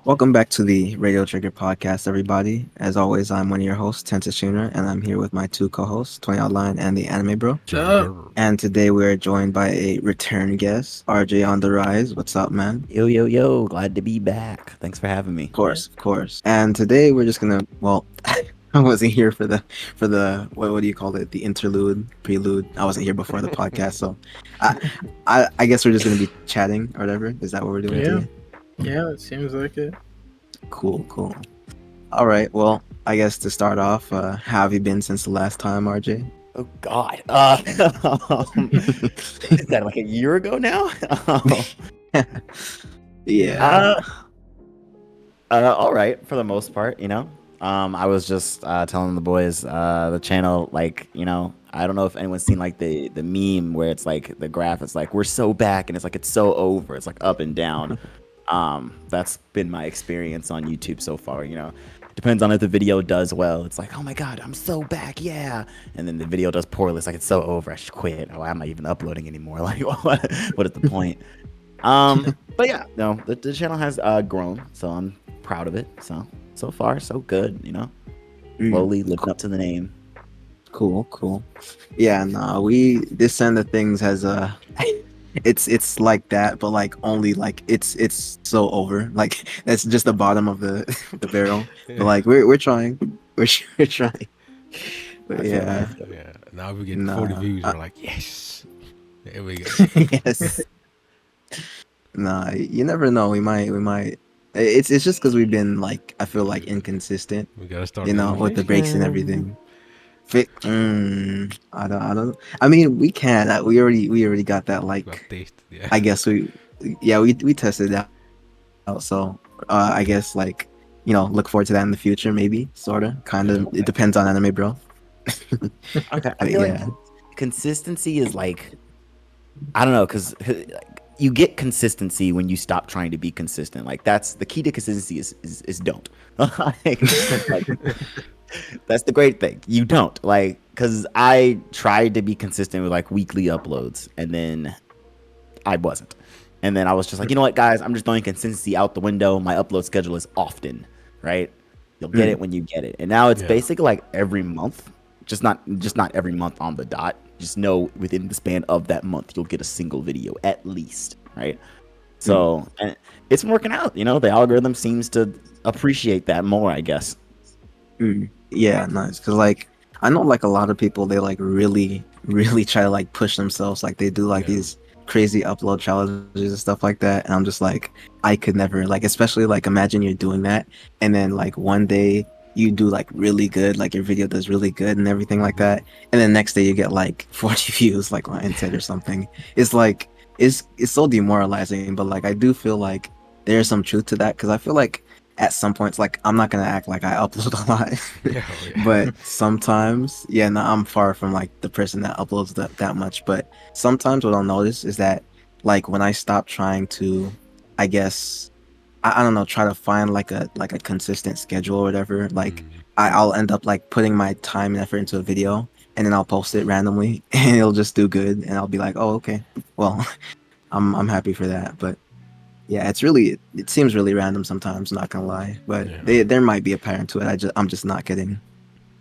Welcome back to the Radio Trigger podcast, everybody. As always, I'm one of your hosts, Tensashinra, and I'm here with my two co-hosts, 20 Outline and the Anime Bro. What's up? And today we're joined by a return guest, RJ on the Rise. What's up, man? Yo, yo, yo. Glad to be back. Thanks for having me. Of course, of course. And today we're just gonna, well, I wasn't here for the what do you call it? The interlude, prelude. I wasn't here before the podcast, so I guess we're just gonna be chatting or whatever. Is that what we're doing Yeah. today? Yeah, it seems like it. Cool, cool. All right. Well, I guess to start off, how have you been since the last time, RJ? Oh, God. Is that like a year ago now? Yeah. All right, for the most part, I was just telling the boys the channel, I don't know if anyone's seen like the meme where it's like the graph, it's like we're so back and it's like it's so over. It's like up and down. That's been my experience on YouTube so far, Depends on if the video does well. It's like, oh my God, I'm so back, yeah. And then the video does poorly. It's like it's so over. I should quit. Oh, I'm not even uploading anymore. Like, what is the point? But yeah, no, the channel has grown, so I'm proud of it. So far, so good. Slowly living up to the name. Cool, cool. Yeah, no, this end of things has it's like that, but like only like it's so over. Like that's just the bottom of the the barrel. But like we're trying. We're trying. But yeah. Yeah. Now we get Nah, 40 views. We're like, yes. There we go. Yes. Nah, you never know. We might. It's just because we've been like I feel like inconsistent, We gotta start. with the breaks and everything. I don't. I mean, we can. We already got that. Got Like, taste. Yeah. I guess we tested that out. So, I guess like look forward to that in the future. Maybe, sorta, kind of. It depends on anime, bro. Okay, I But feel yeah. like consistency is like, I don't know, because you get consistency when you stop trying to be consistent. Like that's the key to consistency is don't. like, that's the great thing. You don't because I tried to be consistent with like weekly uploads and then I wasn't. And then I was just like, you know what, guys, I'm just throwing consistency out the window. My upload schedule is often, right? You'll get it when you get it. And now it's Yeah. basically like every month, just not every month on the dot. Just know within the span of that month, you'll get a single video at least, right? So and it's been working out. The algorithm seems to appreciate that more, I guess. Yeah, nice. Cause like I know like a lot of people they like really try to like push themselves. Like they do like Yeah. these crazy upload challenges and stuff like that. And I'm just like I could never like especially like imagine you're doing that and then like one day you do like really good, like your video does really good and everything like that. And then next day you get like 40 views like Ryan said or something. It's like it's so demoralizing, but like I do feel like there's some truth to that because I feel like at some points like I'm not gonna act like I upload a lot. Yeah. But sometimes no, I'm far from like the person that uploads that much, but sometimes what I'll notice is that like when I stop trying to I guess I don't know try to find like a consistent schedule or whatever, like I'll end up like putting my time and effort into a video and then I'll post it randomly and it'll just do good and I'll be like, oh okay, well I'm happy for that. But yeah, it seems really random sometimes, not gonna lie, but Yeah. there might be a pattern to it. I'm just not kidding.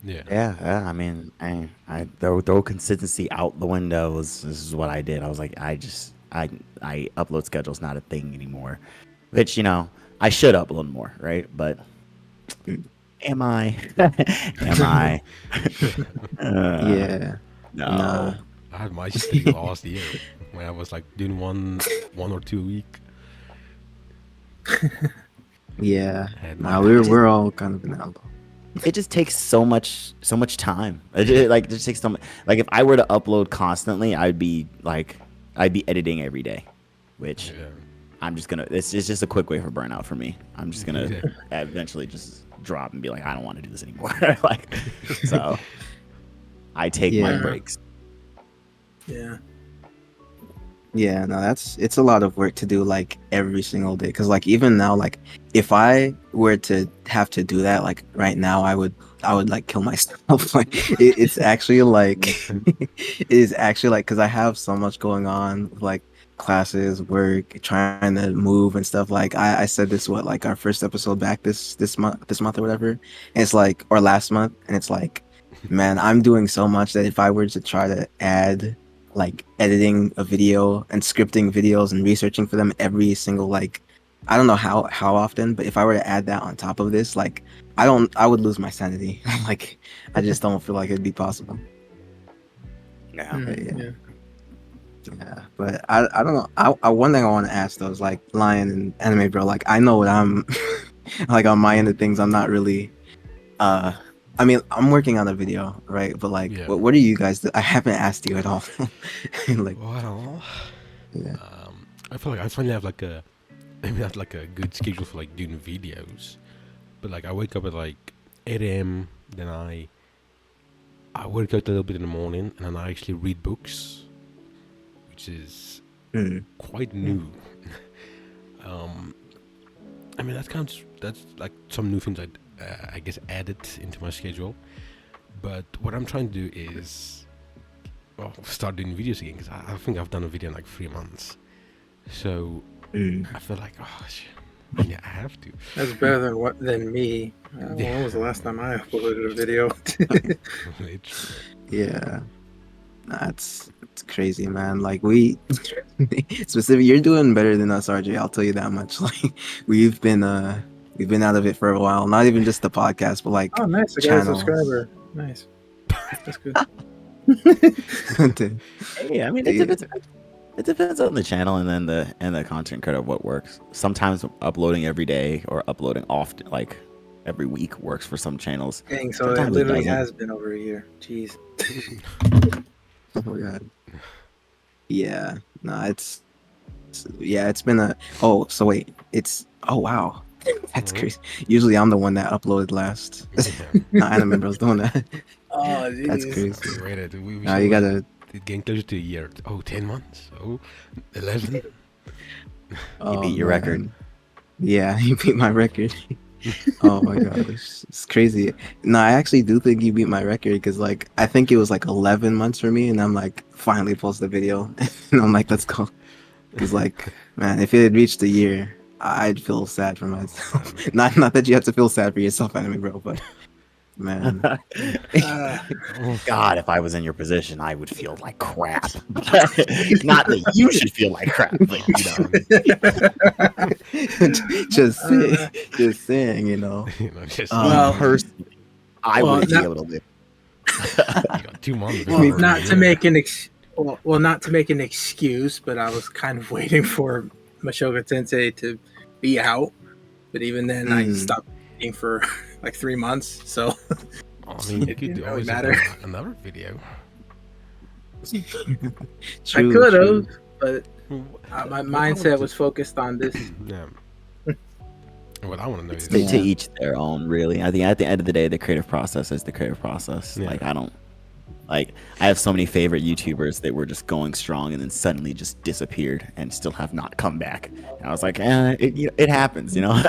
Yeah. Yeah. I mean, I throw consistency out the window. This is what I did. I was like, I upload schedule's not a thing anymore, which I should upload more, right? But am I? Am I? Yeah. No. Nah. I had my streak last year when I was like doing one or two a week. Yeah. And Nah, my- we're all kind of in that low. It just takes so much time. It just takes so much. Like if I were to upload constantly, I'd be editing every day, which Yeah. I'm just gonna. It's just a quick way for burnout for me. I'm just gonna Yeah. eventually just drop and be like, I don't want to do this anymore. So I take my Yeah. breaks. Yeah. Yeah, no, it's a lot of work to do like every single day. Cause like even now, like if I were to have to do that like right now, I would like kill myself. Like it's actually like it is actually like because I have so much going on, like classes, work, trying to move and stuff. Like I said this like our first episode back this month or whatever. And it's like or last month, and it's like, man, I'm doing so much that if I were to try to add like editing a video and scripting videos and researching for them every single like I don't know how often, but if I were to add that on top of this, like I would lose my sanity. Like I just don't feel like it'd be possible. Yeah. Mhm, Yeah. yeah. Yeah, but I don't know. I one thing I want to ask though is like Lion and Anime Bro. Like I know what I'm like on my end of things. I'm not really. Uh, I mean, I'm working on a video, right? But like, Yeah. what do you guys do? I haven't asked you at all. Like, Well, yeah. I feel like I finally have like a maybe not like a good schedule for like doing videos, but like I wake up at like 8 a.m. Then I work out a little bit in the morning, and then I actually read books, which is Mm. quite new. I mean that's like some new things I guess added into my schedule. But what I'm trying to do is start doing videos again because I think I've done a video in like 3 months. So Mm. I feel like yeah, I have to. That's better than me. When was the last time I uploaded a video? Literally. Yeah. Nah, it's crazy, man. Like we specific. You're doing better than us, RJ. I'll tell you that much. Like we've been out of it for a while. Not even just the podcast, but like Oh, nice! I got a channel. subscriber. Nice. That's good. Hey, I mean, Yeah. it depends on the channel and then the content creator of what works. Sometimes uploading every day or uploading often, like every week, works for some channels. Dang, so it Sometimes it literally doesn't. has been over a year. Jeez. Oh my god. Yeah. No, it's been a so wait. Oh wow. That's Mhm. crazy. Usually I'm the one that uploaded last. Yeah. Not Anime Bros doing that. Oh, That's jeez. crazy. Wait, we Now still you gotta getting closer to a year. 10 months. 11. You beat your record. man. Yeah, you beat my record. Oh my gosh, it's crazy. No, I actually do think you beat my record because like I think it was like 11 months for me, and I'm like finally post the video, and I'm like let's go. Because like man, if it had reached a year, I'd feel sad for myself. Not that you have to feel sad for yourself, Anime Bro, but man, God, if I was in your position, I would feel like crap. Not that you should feel like crap, but just saying, you know. Just Well, personally, I well, wouldn't be not- able to live. you got 2 months. Well, before not the to year. make an not to make an excuse, but I was kind of waiting for Mashoga Tensei to be out. But even then, I stopped waiting for like 3 months. So I mean, you It could didn't really always matter. upload another video. I True, could true. have, but my What I mindset wanted was focused on this. Yeah. What I want to know is To Yeah. each their own, really. I think at the end of the day, the creative process is the creative process. Yeah. Like I have so many favorite YouTubers that were just going strong and then suddenly just disappeared and still have not come back. And I was like, it happens, you know.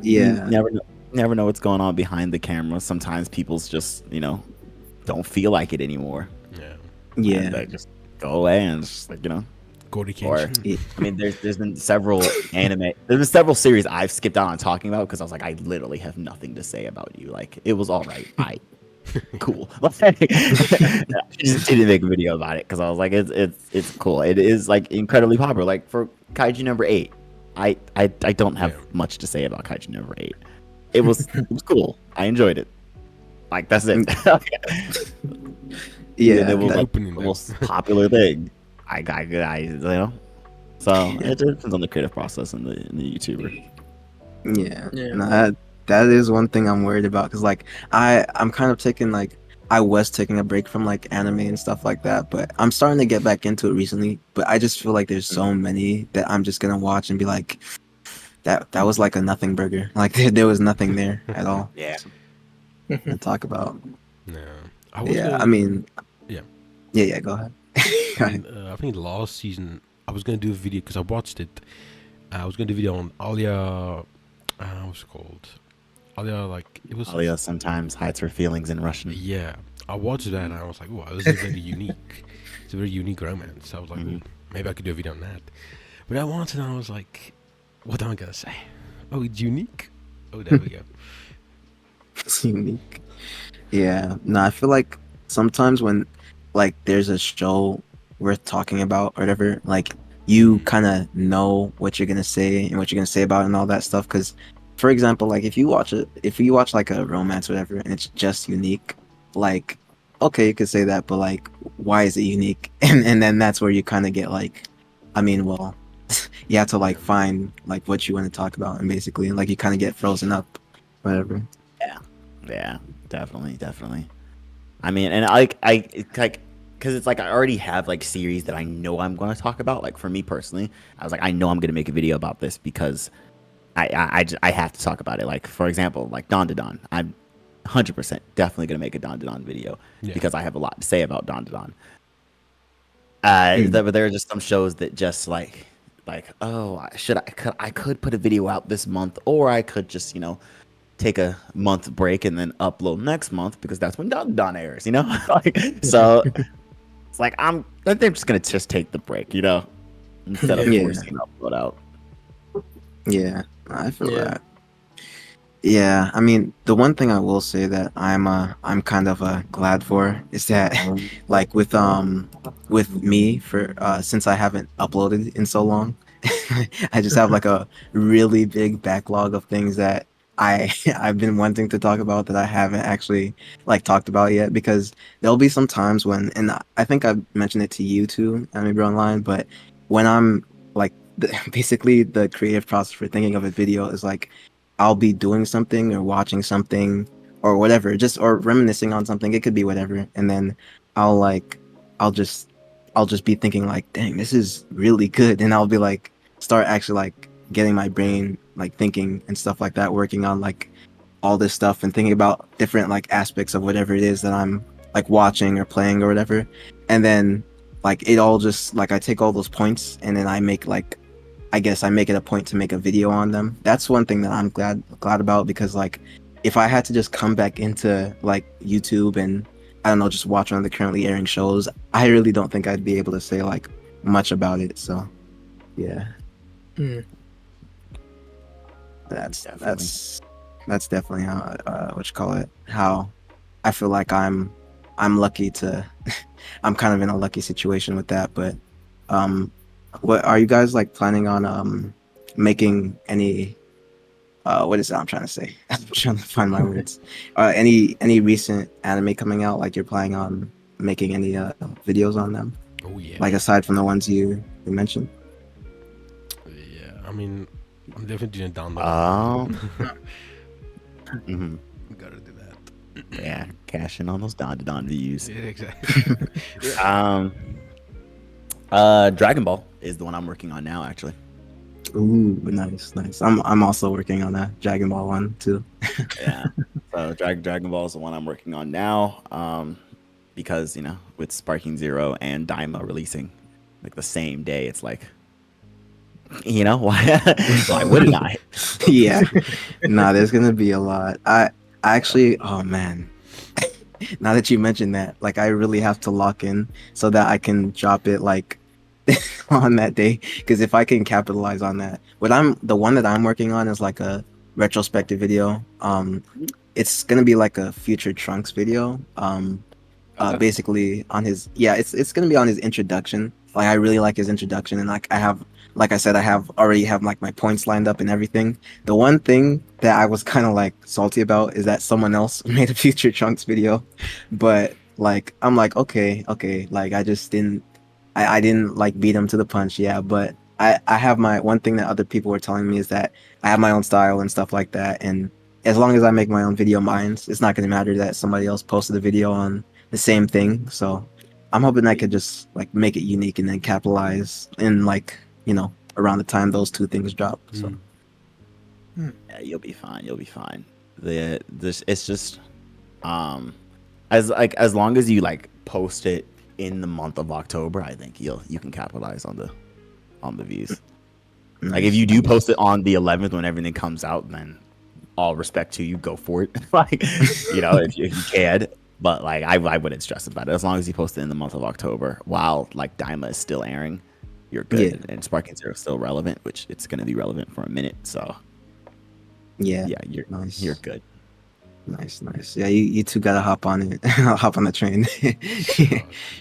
Yeah. You never know what's going on behind the camera. Sometimes people's just don't feel like it anymore. yeah. Yeah. And they just go away and it's just like Gordy Or Kenshin. Yeah. I mean, there's been several there's been several series I've skipped out on talking about because I was like, I literally have nothing to say about you. Like, it was all right. Cool. I just didn't make a video about it because I was like, it's cool. It is like incredibly popular. Like for Kaiju number 8, I don't have much to say about Kaiju number 8. It was cool. I enjoyed it. Like that's it. Yeah. it was that- like Opening the that. most popular thing. I So it depends on the creative process and the YouTuber. Yeah. Yeah. No, that is one thing I'm worried about because like I'm kind of taking like I was taking a break from like anime and stuff like that, but I'm starting to get back into it recently. But I just feel like there's so many that I'm just gonna watch and be like, that was like a nothing burger. Like there was nothing there at all. Yeah. To talk about. No. I was Yeah. gonna- I mean. Yeah. Yeah. Go ahead. Go ahead. I think last season I was gonna do a video because I watched it. I was gonna do a video on Alia. What's it called? Alia, like it was. Alia sometimes hides her feelings in Russian. Yeah, I watched that and I was like, "Oh, this is very unique. It's a very unique romance." I was like, Mhm. "Ooh, maybe I could do a video on that. But at once, and I was like, what am I gonna say? Oh, it's unique. Oh, there we go. It's unique. Yeah. No, I feel like sometimes when like there's a show worth talking about or whatever, like you kind of know what you're gonna say and what you're gonna say about it and all that stuff. Because, for example, like if you watch like a romance or whatever, and it's just unique, like okay, you could say that, but like, why is it unique? And then that's where you kind of get like, I mean, well, you have to like find like what you want to talk about, and basically, like you kind of get frozen up, whatever. Yeah, definitely. I mean, and I it's like, because it's like I already have like series that I know I'm going to talk about. Like for me personally, I was like, I know I'm going to make a video about this because I have to talk about it. Like for example, like dandadan. I'm 100% definitely going to make a dandadan video because I have a lot to say about dandadan. But there are just some shows that just like oh, I could put a video out this month, or I could just take a month break and then upload next month because that's when Don airs, like, so it's like they're just gonna just take the break, instead of forcing an upload out. Yeah, I feel that. Yeah, I mean, the one thing I will say that I'm kind of glad for is that like with me for since I haven't uploaded in so long, I just have like a really big backlog of things that I've been wanting to talk about that I haven't actually like talked about yet, because there'll be some times when, and I think I've mentioned it to you too, maybe online, but when I'm like basically the creative process for thinking of a video is like I'll be doing something or watching something or whatever, just or reminiscing on something. It could be whatever, and then I'll like I'll just I'll just be thinking like, dang, this is really good, and I'll be like start actually like getting my brain like thinking and stuff like that, working on like all this stuff and thinking about different like aspects of whatever it is that I'm like watching or playing or whatever, and then like it all just like I take all those points and then I make like I guess I make it a point to make a video on them. That's one thing that I'm glad about, because like if I had to just come back into like YouTube and I don't know, just watch one of the currently airing shows, I really don't think I'd be able to say like much about it. So yeah. That's definitely how what you call it, how I feel like I'm lucky to I'm kind of in a lucky situation with that. But what are you guys like planning on making any what is that I'm trying to say? I'm trying to find my words. Any recent anime coming out, like you're planning on making any videos on them? Oh yeah. Like aside from the ones you mentioned? Yeah, I mean, I'm definitely doing down there. Gotta do that. Yeah, cash in on those Don views. Yeah, exactly. Dragon Ball is the one I'm working on now, actually. Ooh, nice. I'm also working on a Dragon Ball one too. Yeah. So Dragon Ball is the one I'm working on now. Because with Sparking Zero and Daima releasing like the same day, it's like, why wouldn't I? Yeah. Nah, there's gonna be a lot. I actually, oh man. Now that you mentioned that, like I really have to lock in so that I can drop it like on that day, because if I can capitalize on that, the one that I'm working on is like a retrospective video. It's gonna be like a future Trunks video. Basically on his, it's gonna be on his introduction. Like I really like his introduction, and like I said, I already have like my points lined up and everything. The one thing that I was kind of like salty about is that someone else made a future Trunks video, but like I'm like okay, like I just didn't. I didn't like beat him to the punch, but I have my one thing that other people were telling me is that I have my own style and stuff like that, and as long as I make my own video mines, it's not going to matter that somebody else posted a video on the same thing. So I'm hoping I could just like make it unique and then capitalize in like around the time those two things drop. So yeah, you'll be fine. It's just as long as you like post it in the month of October, I think you can capitalize on the views. Like if you do post it on the 11th when everything comes out, then all respect to you, go for it. Like if you can, but like I wouldn't stress about it as long as you post it in the month of October while like Daima is still airing. you're good. Yeah. And Sparking Zero is still relevant, which it's going to be relevant for a minute. So Yeah. yeah, you're Nice. good. Nice. Yeah, you two gotta hop on it. Hop on the train.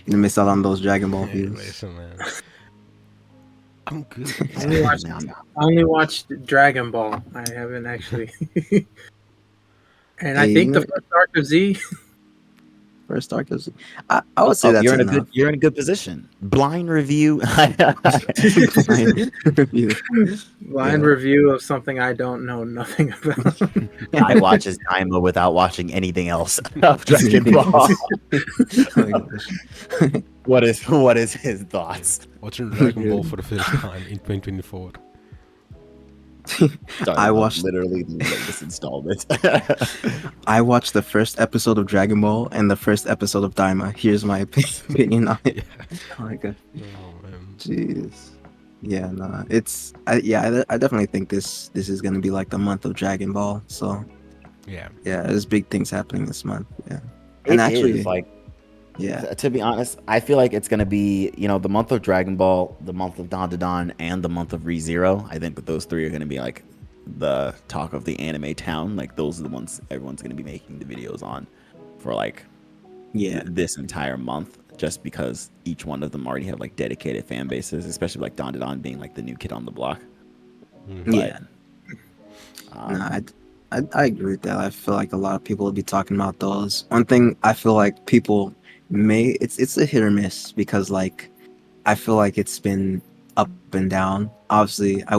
You miss out on those Dragon Ball Hey, views. listen, man. I'm good. I only watched, No, no. I only watched Dragon Ball. I haven't actually. And I Hey, think the first arc of Z. first arc is. I would say Oh, that's enough. you're in a good position. Blind review. Blind review. Blind Yeah. review of something I don't know nothing about. Guy watches Daima without watching anything else of Dragon Ball. Oh my gosh. What is his thoughts? Watching Dragon Ball for the first time in 2024. Sorry, I I'm watched literally the latest installment. I watched the first episode of Dragon Ball and the first episode of Daima. Here's my opinion on it. Yeah. Oh my god. Oh man. Jeez. Yeah, no. I definitely think this is gonna be like the month of Dragon Ball. So Yeah. yeah, there's big things happening this month. Yeah. It And actually, is like, yeah. to be honest, I feel like it's gonna be, the month of Dragon Ball, the month of Dandadan, and the month of ReZero. I think that those three are gonna be like the talk of the anime town. Like those are the ones everyone's gonna be making the videos on for like Yeah. this entire month, just because each one of them already have like dedicated fan bases, especially like Dandadan being like the new kid on the block. Mhm. Yeah. Um, No, I agree with that. I feel like a lot of people will be talking about those. One thing I feel like people it's a hit or miss because like I feel like it's been up and down. Obviously, I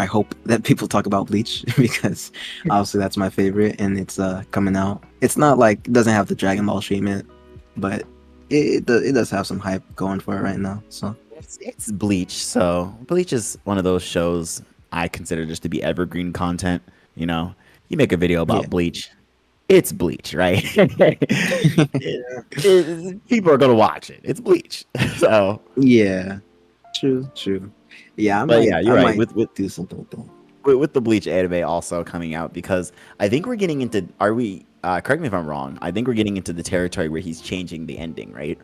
hope that people talk about Bleach because obviously that's my favorite and it's coming out. It's not like it doesn't have the Dragon Ball treatment, but it does have some hype going for it right now. So it's Bleach, so Bleach is one of those shows I consider just to be evergreen content. You make a video yeah, about Bleach, it's Bleach, right? People are gonna watch it. It's Bleach, so. yeah, true. Yeah, But yeah, I you're right. might With with do something with that. with the Bleach anime also coming out, because I think we're getting into. Are we? Correct me if I'm wrong. I think we're getting into the territory where he's changing the ending, right?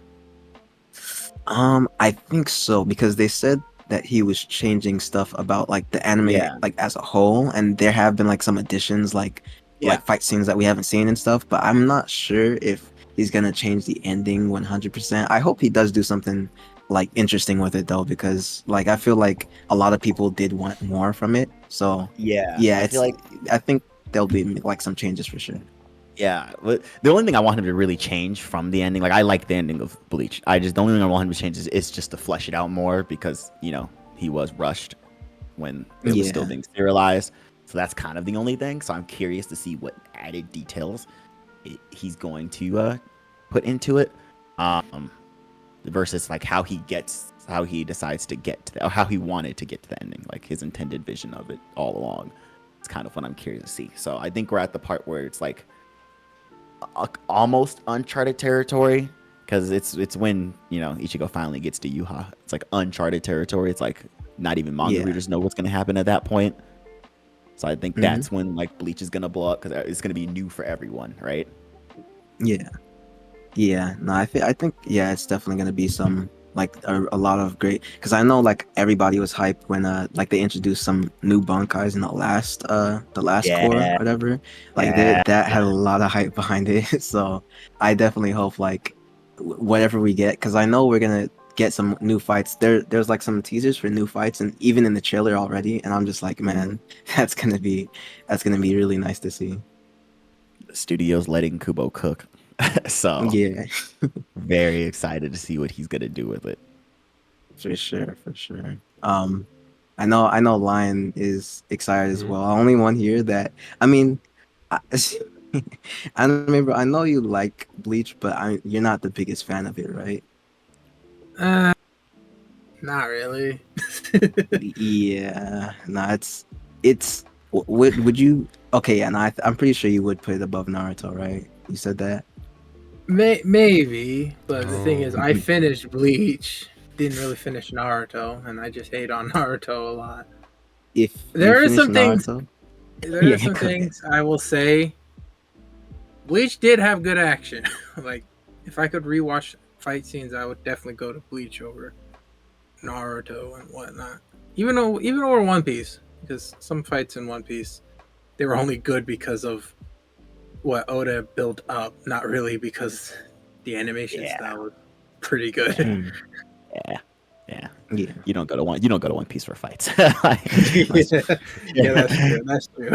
I think so because they said that he was changing stuff about like the anime Yeah. like as a whole, and there have been like some additions Yeah. like fight scenes that we haven't seen and stuff. But I'm not sure if he's gonna change the ending 100%. I hope he does do something like interesting with it though, because like I feel like a lot of people did want more from it. So Yeah. yeah, I feel like. I think there'll be like some changes for sure. Yeah, but the only thing I want him to really change from the ending, like I like the ending of Bleach. The only thing I want him to change is just to flesh it out more, because he was rushed when it was still Yeah, being serialized. So that's kind of the only thing. So I'm curious to see what added details he's going to put into it, versus like how he decides to get to or how he wanted to get to the ending, like his intended vision of it all along. It's kind of what I'm curious to see. So I think we're at the part where it's like almost uncharted territory, because it's when Ichigo finally gets to Yuha. It's like uncharted territory. It's like not even manga yeah. readers know what's going to happen at that point. So I think Mhm. that's when like Bleach is going to blow up, because it's going to be new for everyone, right? Yeah, no, I think yeah, it's definitely gonna be some like a lot of great because I know like everybody was hyped when like they introduced some new bankais in the last core or Yeah, whatever. Like yeah. that had a lot of hype behind it. So I definitely hope like whatever we get, because I know we're gonna get some new fights. There's like some teasers for new fights and even in the trailer already, and I'm just like, man, that's gonna be really nice to see. The studio's letting Kubo cook, so Yeah. very excited to see what he's going to do with it. For sure. I know Lion is excited as Mhm. well. Only one here that I mean, I, I remember. I know you like Bleach, but you're not the biggest fan of it, right? Not really. Yeah, no, it's. Would you? Okay, yeah, no, I'm pretty sure you would put it above Naruto, right? You said that. Maybe, but the thing is, Oh. I finished Bleach, didn't really finish Naruto, and I just hate on Naruto a lot. If you There are finish some things. Naruto, There yeah, are some go ahead. things I will say. Bleach did have good action. Like, if I could rewatch fight scenes, I would definitely go to Bleach over Naruto and whatnot. Even over One Piece, because some fights in One Piece they were only good because of what Oda built up, not really because the animation style was pretty good. Yeah. Yeah. Yeah. You don't go to One Piece for fights. Yeah, that's true. That's true.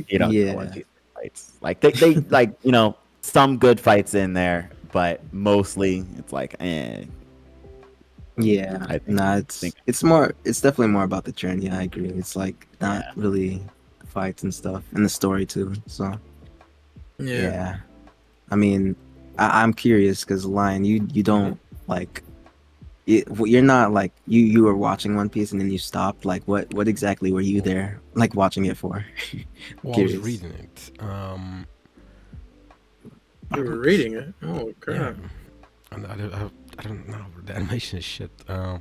You don't go to Yeah. One Piece for fights. Like they like, some good fights in there, but mostly it's like, Yeah. I think, Nah, it's definitely more about the journey. I agree. It's like not Yeah. really fights and stuff, and the story too. So Yeah. yeah. I mean, I'm curious because Lion, you don't like. You're not like you were watching One Piece and then you stopped. Like, what exactly were you there like watching it for? Well, I was Curious. reading it. You were reading it. Oh crap! Yeah, and I don't know. The animation is shit. Oh,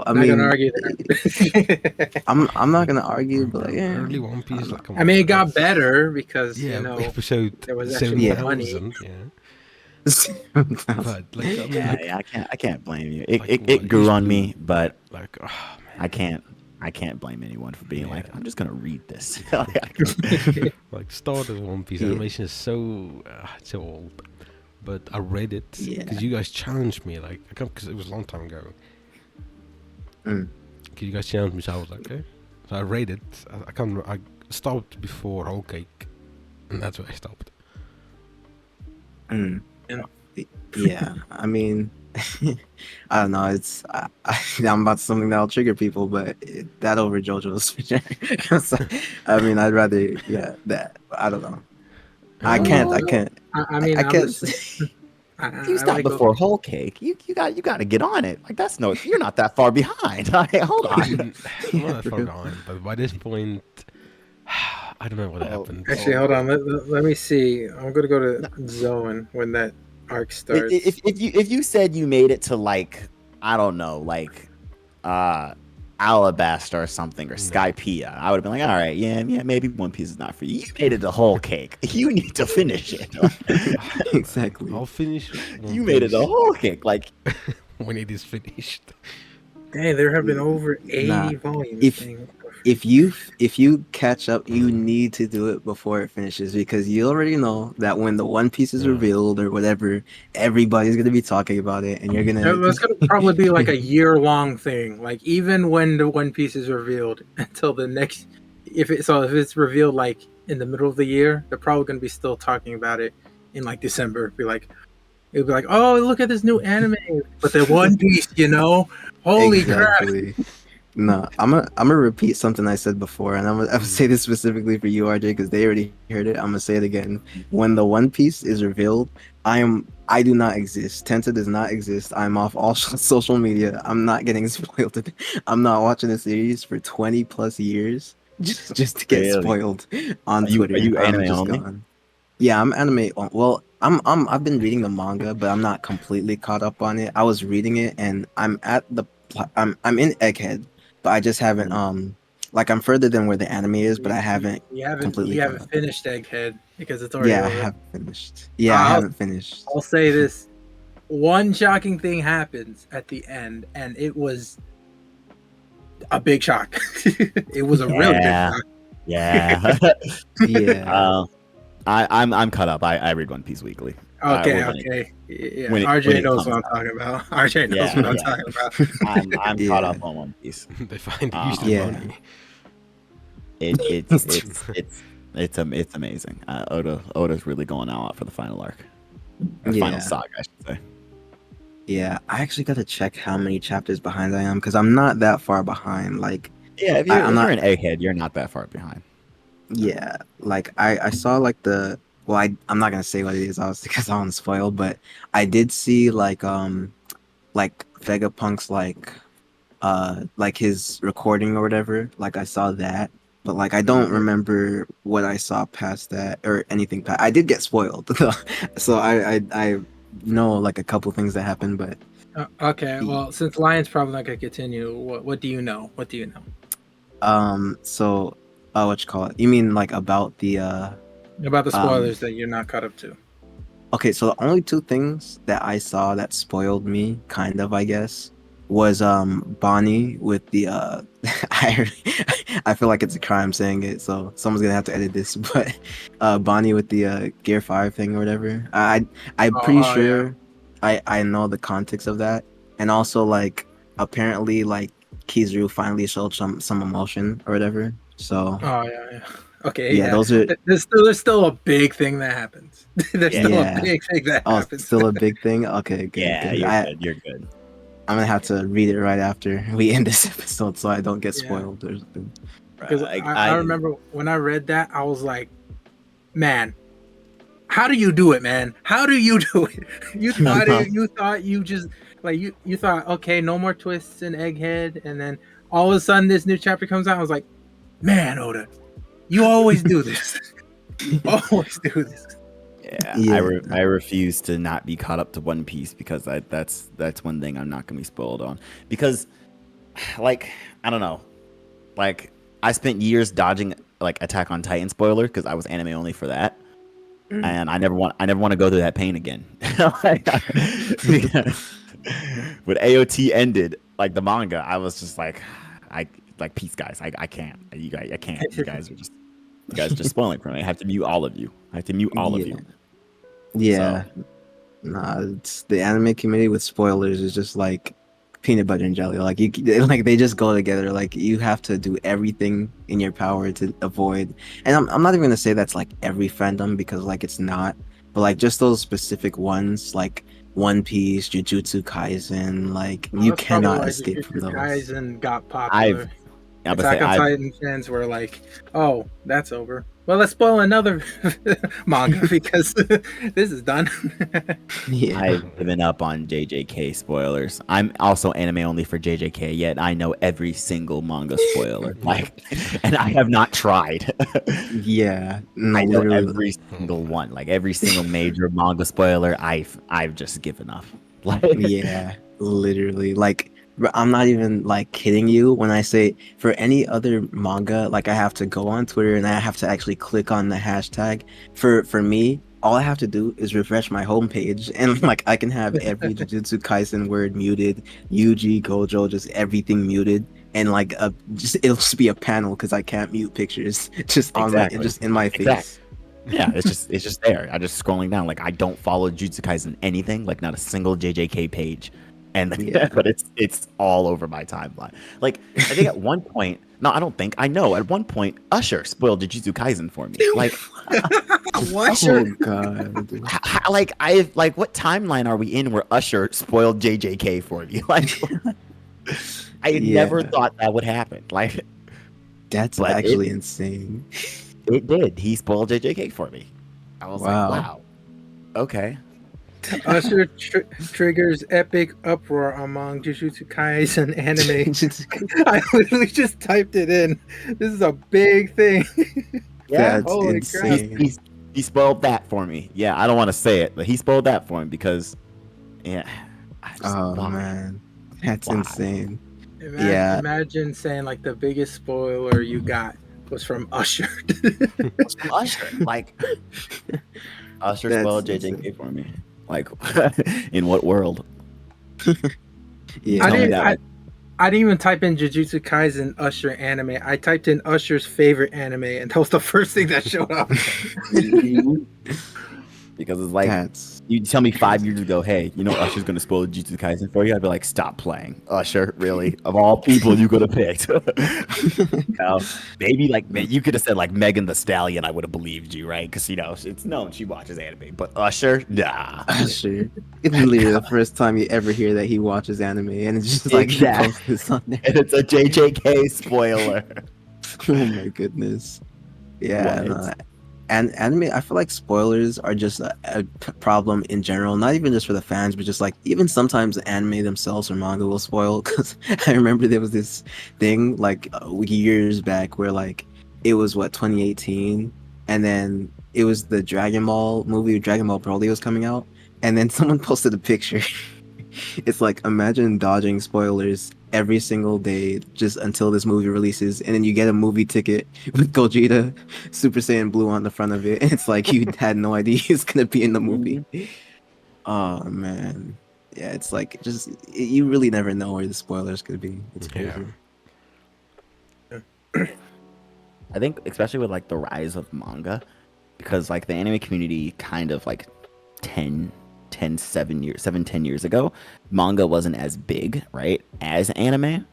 I I'm not mean, gonna argue that. I'm not gonna argue, but like, yeah, Early One I Piece, don't like, come I mean, it on, got that's- better because Yeah, you know episode there was actually money. 7,000. Yeah, know. but like, I mean, Yeah, like, yeah, I can't blame you. It like it, what it grew used on to- me, but like, oh I can't blame anyone for being like, Yeah. I'm just gonna read this. like start of One Piece Yeah. animation is so old. But I read it Yeah. because you guys challenged me. Like, I come because it was a long time ago. Mm. Because you guys challenged me, so I was like, okay. So I read it. I stopped before Whole Cake, and that's where I stopped. Mm. Yeah. Yeah, I mean, I don't know. I'm about something that'll trigger people, but that over JoJo's for sure. So, I mean, I'd rather that. I don't know. I can't. I can't. I mean, I I'm can't. just, You I stopped like before Whole Cake. You got to get on it. Like that's you're not that far behind. Hold on. I'm not that far behind, but by this point, I don't know what happened. Actually, hold on. Let me see. I'm gonna go to Zoan when that arc starts. If you said you made it to like, I don't know, like Alabasta or something, or Skypiea, I would have been like, all right, yeah, maybe One Piece is not for you. You made it the Whole Cake. You need to finish it. Exactly. I'll finish. You made it the Whole Cake. Like when it is finished. Dang, there have been over 80 Nah, volumes. if- Dang. If you catch up, you need to do it before it finishes because you already know that when the One Piece is revealed or whatever, everybody's gonna be talking about it, and you're gonna. That's gonna probably be like a year-long thing. Like even when the One Piece is revealed, until the next, if it's revealed like in the middle of the year, they're probably gonna be still talking about it in like December. It'll be like, oh, look at this new anime, but the One Piece, holy crap! Exactly. No, I'm gonna repeat something I said before, and I'm gonna say this specifically for you, RJ, because they already heard it. I'm gonna say it again. When the One Piece is revealed, I do not exist. Tensa does not exist. I'm off all social media. I'm not getting spoiled. I'm not watching the series for 20 plus years just to get Really? spoiled on Are you- Twitter. are you I'm anime just only? gone. Yeah, I'm anime. Well, I've been reading the manga, but I'm not completely caught up on it. I was reading it, and I'm in Egghead, but I just haven't like I'm further than where the anime is, but I haven't completely You caught haven't up. finished Egghead because it's already Yeah, I over. haven't finished. Yeah, I I'll- haven't finished. I'll say this: one shocking thing happens at the end, and it was a big shock. It was a really big Yeah. shock. Yeah. Yeah. I'm caught up. I read One Piece weekly. Okay, when it- okay. Yeah, when it RJ knows comes what I'm talking about. RJ knows Yeah, what I'm yeah. talking about. I'm Yeah. caught up on One Piece. They find the use of Yeah. money. It's amazing. Oda's really going all out for the final arc, or Yeah. final saga, I should say. Yeah, I actually gotta check how many chapters behind I am because I'm not that far behind. Like, Yeah, if I'm not- you're an egghead, you're not that far behind. yeah, like I saw like I'm not gonna say what it is, obviously, because I don't spoil, but I did see like Vegapunk's like his recording or whatever. Like I saw that, but like I don't remember what I saw past that or anything past. I did get spoiled, so I know like a couple things that happened, but Okay, well, since Lion's probably not gonna continue, what do you know? What do you know so what you call it? You mean like about the about the spoilers that you're not caught up to? Okay, so the only two things that I saw that spoiled me, kind of, I guess, was Bonnie with the I I feel like it's a crime saying it, so someone's gonna have to edit this, but Bonnie with the Gear 5 thing or whatever. I'm pretty Yeah. sure I know the context of that. And also like apparently like Kizaru finally showed some emotion or whatever. So Oh yeah. Okay, yeah, yeah. those are There's still a big thing that happens. There's Yeah. still a yeah. big thing that Oh, happens. still a big thing. Okay, good, Yeah, good. you're good. You're good. I'm gonna have to read it right after we end this episode so I don't get Yeah. spoiled or something. Because Like I remember when I read that, I was like, man, how do you do it, man? How do you do it? You thought you just like you thought, okay, no more twists and Egghead, and then all of a sudden this new chapter comes out. I was like, man, Oda, you always do this. You always do this. Yeah, Yeah. I refuse to not be caught up to One Piece because that's one thing I'm not gonna be spoiled on. Because, like, I don't know, like I spent years dodging like Attack on Titan spoiler because I was anime only for that, and I never want to go through that pain again. Like, when AOT ended, like the manga, I was just like, peace, guys. I can't. I can't. You guys are just spoiling for me. I have to mute all of you. I have to mute all of Yeah. you. Yeah. Nah, it's the anime community with spoilers is just like peanut butter and jelly. Like like they just go together. Like you have to do everything in your power to avoid. And I'm not even gonna say that's like every fandom because like it's not. But like just those specific ones, like One Piece, Jujutsu Kaisen, like you That's probably cannot why escape from Jujutsu those. Kaisen got I've popular. I'm gonna say Attack on I've Titan fans were like, "Oh, that's over. Well, let's spoil another manga because this is done." Yeah. I've given up on JJK spoilers. I'm also anime only for JJK, yet I know every single manga spoiler. Like, and I have not tried. Yeah. No, I know literally. every single one, like every single major manga spoiler. I've just given up. Like, Yeah, literally. Like, I'm not even like kidding you when I say for any other manga, like I have to go on Twitter and I have to actually click on the hashtag. For me, all I have to do is refresh my homepage and like I can have every Jujutsu Kaisen word muted, Yuji, Gojo, just everything muted. And like just it'll just be a panel because I can't mute pictures just on my exactly. just in my Exactly. face. Yeah, it's just there. I just scrolling down. Like I don't follow Jujutsu Kaisen anything. Like not a single JJK page, and Yeah. but it's all over my timeline. Like I think at one point, no, I don't think I know. At one point, Usher spoiled Jujutsu Kaisen for me. Like, what? Oh God. like what timeline are we in where Usher spoiled JJK for me? Like, I never Yeah. thought that would happen. Like, That's but actually insane. it did. He spoiled JJK for me. I was like, Wow. wow, okay. Usher triggers epic uproar among Jujutsu Kaisen anime. I literally just typed it in. This is a big thing. Yeah, That's Holy crap. insane. he spoiled that for me. Yeah, I don't want to say it, but he spoiled that for me because, yeah, I just, Oh why? man, that's Why? insane. Imagine, Yeah. imagine saying like the biggest spoiler you got was from Usher. It's from Usher. Like Usher That's spoiled JJK insane. for me. Like, in what world? Yeah. I Tell me didn't. that. I didn't even type in Jujutsu Kaisen Usher anime. I typed in Usher's favorite anime, and that was the first thing that showed up. Because it's like That's you tell me 5 years ago, hey, you know Usher's gonna spoil Jujutsu Kaisen for you. I'd be like, stop playing, Usher. Really, of all people, you could have picked. Now, maybe like you could have said like Megan the Stallion. I would have believed you, right? Because it's known she watches anime. But Usher, nah. Usher. It's literally the first time you ever hear that he watches anime, and it's just like he Exactly. posts this on there. And it's a JJK spoiler. Oh my goodness. Yeah. What? No, and anime, I feel like spoilers are just a problem in general, not even just for the fans, but just like even sometimes the anime themselves or manga will spoil. Because I remember there was this thing like years back where like it was what 2018, and then it was the Dragon Ball movie, Dragon Ball Broly was coming out, and then someone posted a picture. It's like imagine dodging spoilers every single day just until this movie releases, and then you get a movie ticket with Gogeta, Super Saiyan Blue on the front of it, and it's like you had no idea he's gonna be in the movie. Oh man, yeah, it's like just you really never know where the spoilers could be. It's crazy. I think especially with like the rise of manga, because like the anime community kind of like 10 years ago, manga wasn't as big, right, as anime.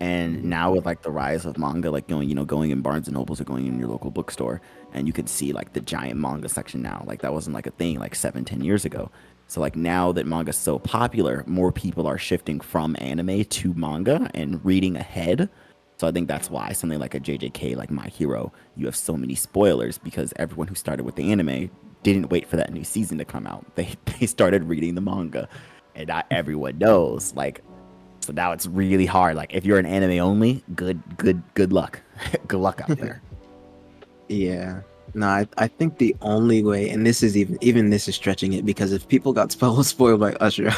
And now with like the rise of manga, like going in Barnes and Nobles or going in your local bookstore, and you can see like the giant manga section now. Like that wasn't like a thing like 7, 10 years ago. So like now that manga's so popular, more people are shifting from anime to manga and reading ahead. So I think that's why something like a JJK, like My Hero, you have so many spoilers, because everyone who started with the anime didn't wait for that new season to come out. They started reading the manga, and not everyone knows. Like, so now it's really hard. Like if you're an anime only, good luck. Good luck out there. Yeah. No, I think the only way, and this is even this is stretching it, because if people got spoiled by Usher,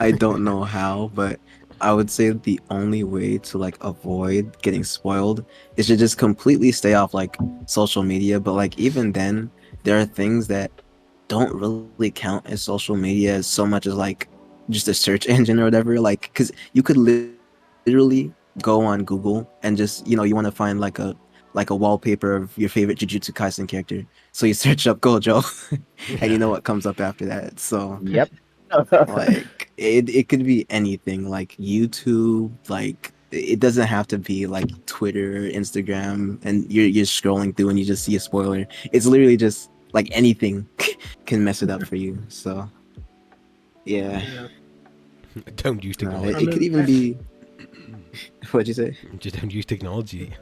I don't know how, but I would say the only way to like avoid getting spoiled is to just completely stay off like social media. But like even then, there are things that don't really count as social media as so much as like just a search engine or whatever. Like, because you could literally go on Google and just you want to find like a wallpaper of your favorite Jujutsu Kaisen character. So you search up Gojo, and you know what comes up after that. So Yep. like it could be anything, like YouTube, like it doesn't have to be like Twitter, Instagram, and you're scrolling through and you just see a spoiler. It's literally just like anything can mess it up for you. So yeah, Yeah. Don't use no, technology. it could even be. What'd you say? Just don't use technology.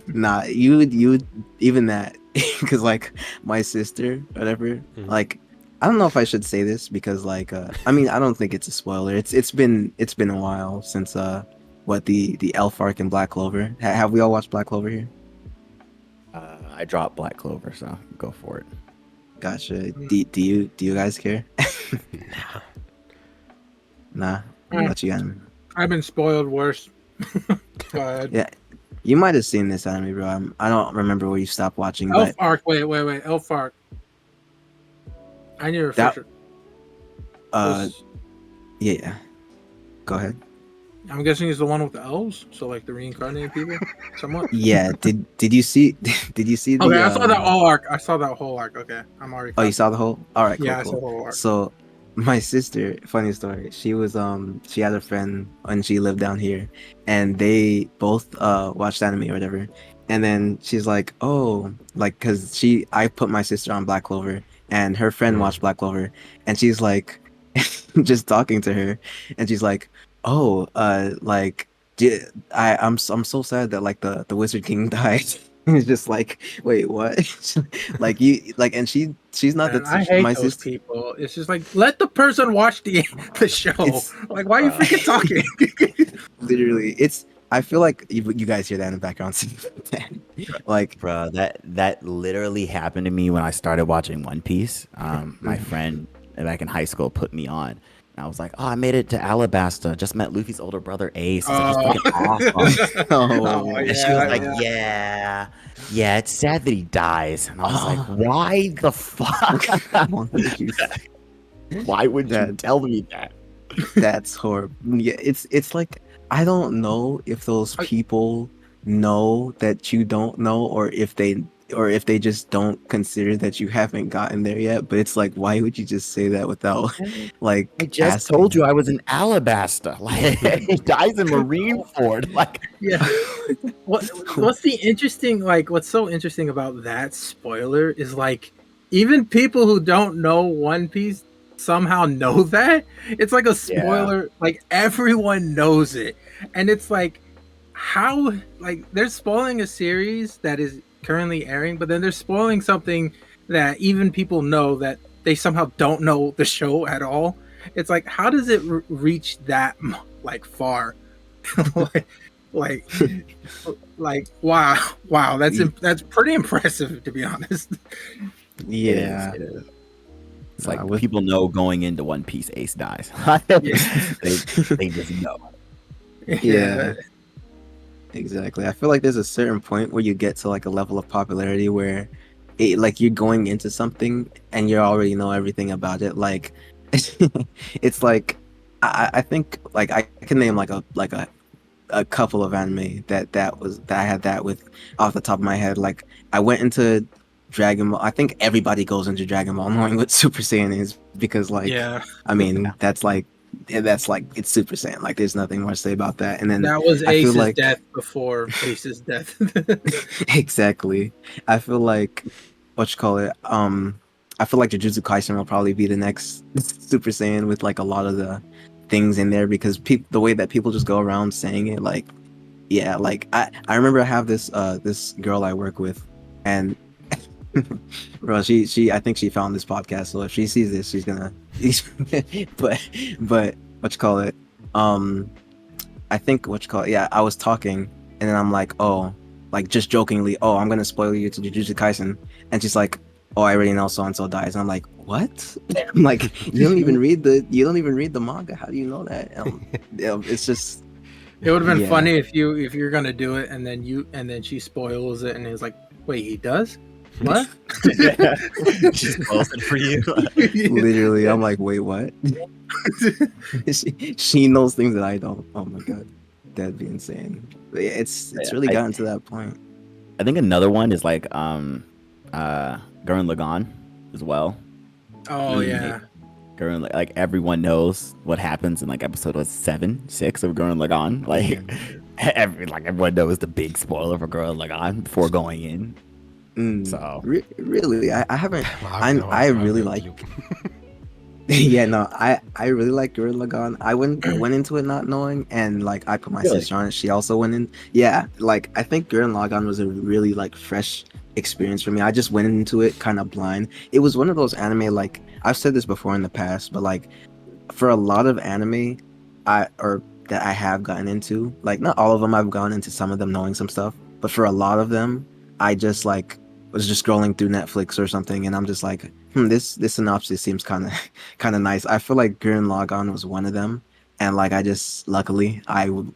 Nah, you would even that, because like my sister, whatever, like I don't know if I should say this because like I mean I don't think it's a spoiler. It's been a while since what the Elf arc and Black Clover. Have we all watched Black Clover here? I dropped Black Clover, so go for it. Gotcha. Do you guys care? Nah. Nah. I'll let you guys. I've been spoiled worse. Go ahead. Yeah, you might have seen this anime, bro. I don't remember where you stopped watching, Elf but Arc. Wait. Elf Arc. I need a That- refresher. uh yeah. Go ahead. I'm guessing it's the one with the elves, so like the reincarnated people, somewhat. Yeah. Did you see did you see the Okay, I saw that whole arc. Okay, I'm already. Oh, you saw the whole? All right, cool, Yeah, I cool. saw the whole arc. So, my sister, funny story. She was she had a friend when she lived down here, and they both watched anime or whatever. And then she's like, "Oh, like, cause I put my sister on Black Clover, and her friend watched Black Clover, and she's like, just talking to her, and she's like, oh, like, I'm so sad that like the Wizard King died." It's just like, wait, what? Like you like, and she's not Man, I the hate my those sister. people. It's just like let the person watch the show. It's- Like, why are you freaking talking? Literally, it's. I feel like you guys hear that in the background. Like, Bro, that literally happened to me when I started watching One Piece. My friend back in high school put me on. And I was like, oh, I made it to Alabasta. Just met Luffy's older brother, Ace. He's like, he's fucking awesome. oh, And she was like, yeah, it's sad that he dies. And I was like, why the fuck? Why would you tell me that? That's horrible. Yeah, it's like I don't know if those people know that you don't know, or if they just don't consider that you haven't gotten there yet. But it's like, why would you just say that without like I just told you I was in Alabasta. Like he dies in Marineford. Like Yeah. What's so interesting about that spoiler is like even people who don't know One Piece somehow know that. It's like a spoiler, like everyone knows it. And it's like how like they're spoiling a series that is currently airing, but then they're spoiling something that even people know that they somehow don't know the show at all. It's like how does it reach that like far? like wow, that's pretty impressive to be honest. Yeah. It is. It's like with people know going into One Piece, Ace dies. they just know. yeah, exactly. I feel like there's a certain point where you get to like a level of popularity where like you're going into something and you already know everything about it. Like it's like I think like I can name like a couple of anime that I had that with off the top of my head. Like I went into Dragon Ball. I think everybody goes into Dragon Ball knowing what Super Saiyan is because like Yeah, I mean that's like it's Super Saiyan. Like there's nothing more to say about that. And then that was I feel Ace's like death before Ace's death. exactly. I feel like what you call it. I feel like Jujutsu Kaisen will probably be the next Super Saiyan with like a lot of the things in there because the way that people just go around saying it, like yeah, like I remember I have this girl I work with, and bro, she I think she found this podcast, so if she sees this, she's gonna. but what you call it? Um, I think what you call it, yeah, I was talking and then I'm like, oh, like just jokingly, oh, I'm gonna spoil you to Jujutsu Kaisen, and she's like, oh, I already know so and so dies. And I'm like, what? I'm like, you don't even read the manga. How do you know that? It's just It would have been yeah, funny if you're gonna do it and then she spoils it and it's like, wait, he does? What? She spoils it for you. literally. I'm like, wait, what? she knows things that I don't. Oh my god, that'd be insane. But yeah, it's really gotten to that point. I think another one is like Gurren Lagann as well. Oh yeah. Gurren, like everyone knows what happens in like episode 6 of Gurren Lagann. Like everyone knows the big spoiler for Gurren Lagann before going in. So Really, I haven't. No, I really I'm like. joking. Yeah, no, I really like Gurren Lagann. I went into it not knowing, and like I put my Really? sister on it. She also went in. Yeah, like I think Gurren Lagann was a really like fresh experience for me. I just went into it kind of blind. It was one of those anime, like I've said this before in the past, but like for a lot of anime, that I have gotten into, like not all of them. I've gone into some of them knowing some stuff, but for a lot of them, I just like was just scrolling through Netflix or something, and I'm just like, this synopsis seems kind of nice. I feel like Gurren Lagann was one of them, and like I just luckily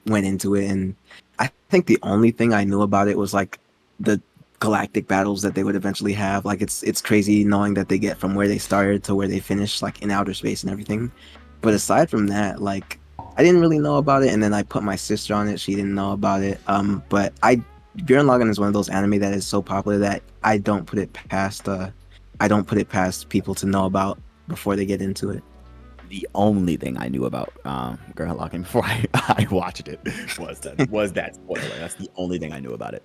went into it, and I think the only thing I knew about it was like the galactic battles that they would eventually have. Like it's crazy knowing that they get from where they started to where they finish, like in outer space and everything. But aside from that, like I didn't really know about it, and then I put my sister on it. She didn't know about it. But Gurren Lagann is one of those anime that is so popular that I don't put it past people to know about before they get into it. the only thing I knew about Gurren Lagann before I watched it was that spoiler. That's the only thing I knew about it.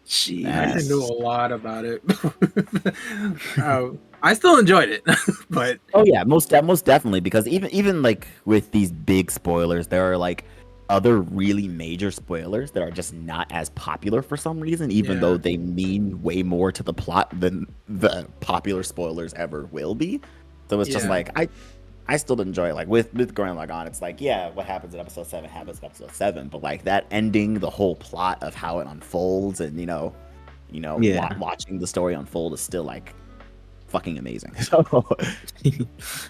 Jeez. I knew a lot about it. I still enjoyed it, but Oh yeah, most definitely, because even like with these big spoilers, there are like other really major spoilers that are just not as popular for some reason, even though Yeah. they mean way more to the plot than the popular spoilers ever will be. So it's just Yeah. like I still enjoy it. Like with Gurren Lagann, it's like, yeah, what happens in episode 7 happens in episode 7, but like that ending, the whole plot of how it unfolds, and Yeah. watching the story unfold is still like fucking amazing. So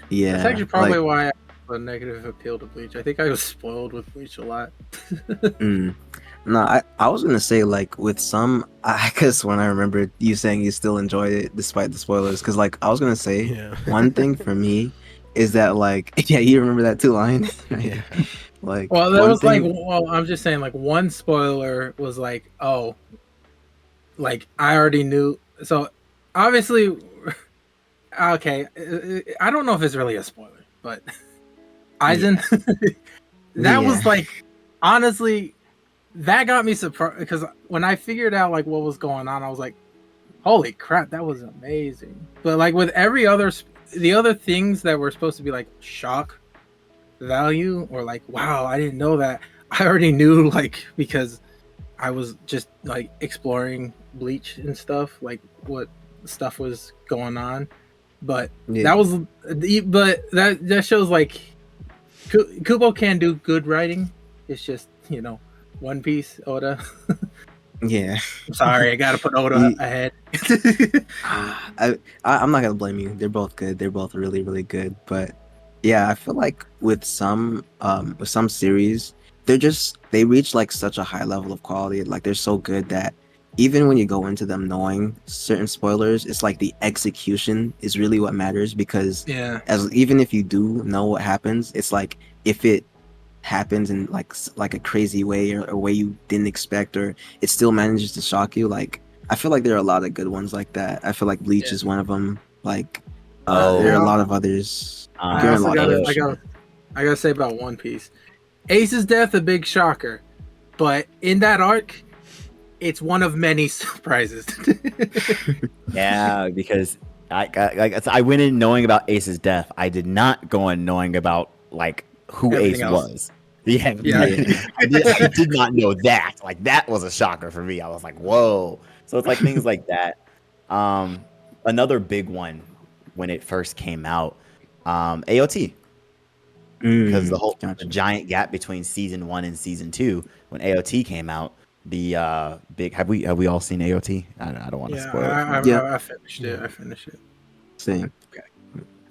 Yeah. that's actually probably like, why I have a negative appeal to Bleach. I think I was spoiled with Bleach a lot. No, I was gonna say like with some, I guess when I remember you saying you still enjoyed it despite the spoilers, because like I was gonna say Yeah. one thing for me is that like yeah, you remember that too, Lion? Right? Yeah. Like Well, there one was like, thing, well, I'm just saying, like one spoiler was like, oh, like I already knew. So obviously, okay, I don't know if it's really a spoiler, but Aizen, that yeah, was like, honestly, that got me surprised because when I figured out like what was going on, I was like, holy crap, that was amazing. But like with the other things that were supposed to be like shock value or like, wow, I didn't know that. I already knew, like, because I was just like exploring Bleach and stuff, like what stuff was going on. But yeah. that shows like Kubo can do good writing. It's just One Piece Oda. Yeah. I'm sorry, I gotta put Oda He- ahead. I'm not gonna blame you. They're both good. They're both really, really good. But yeah, I feel like with some series, they reach like such a high level of quality. Like they're so good that even when you go into them knowing certain spoilers, it's like the execution is really what matters because Yeah, as even if you do know what happens, it's like if it happens in like a crazy way or a way you didn't expect or it still manages to shock you like I feel like there are a lot of good ones like that. I feel like Bleach yeah. is one of them. Like there are a Oh, lot of others. I'm I hearing a also lot of gotta, other I shit. gotta, I gotta say about One Piece. Ace's death, a big shocker, but in that arc, it's one of many surprises. yeah, because I went in knowing about Ace's death. I did not go in knowing about like who Everything Ace else. was. Yeah, Yeah. Yeah. I did not know that. Like that was a shocker for me. I was like, whoa. So it's like things like that. Um, Another big one when it first came out, AOT, because the Gotcha. giant gap between season 1 and season 2 when AOT came out. The big have we all seen AOT? I don't want to Yeah, spoil it for Yeah, I finished it. I finished it. same.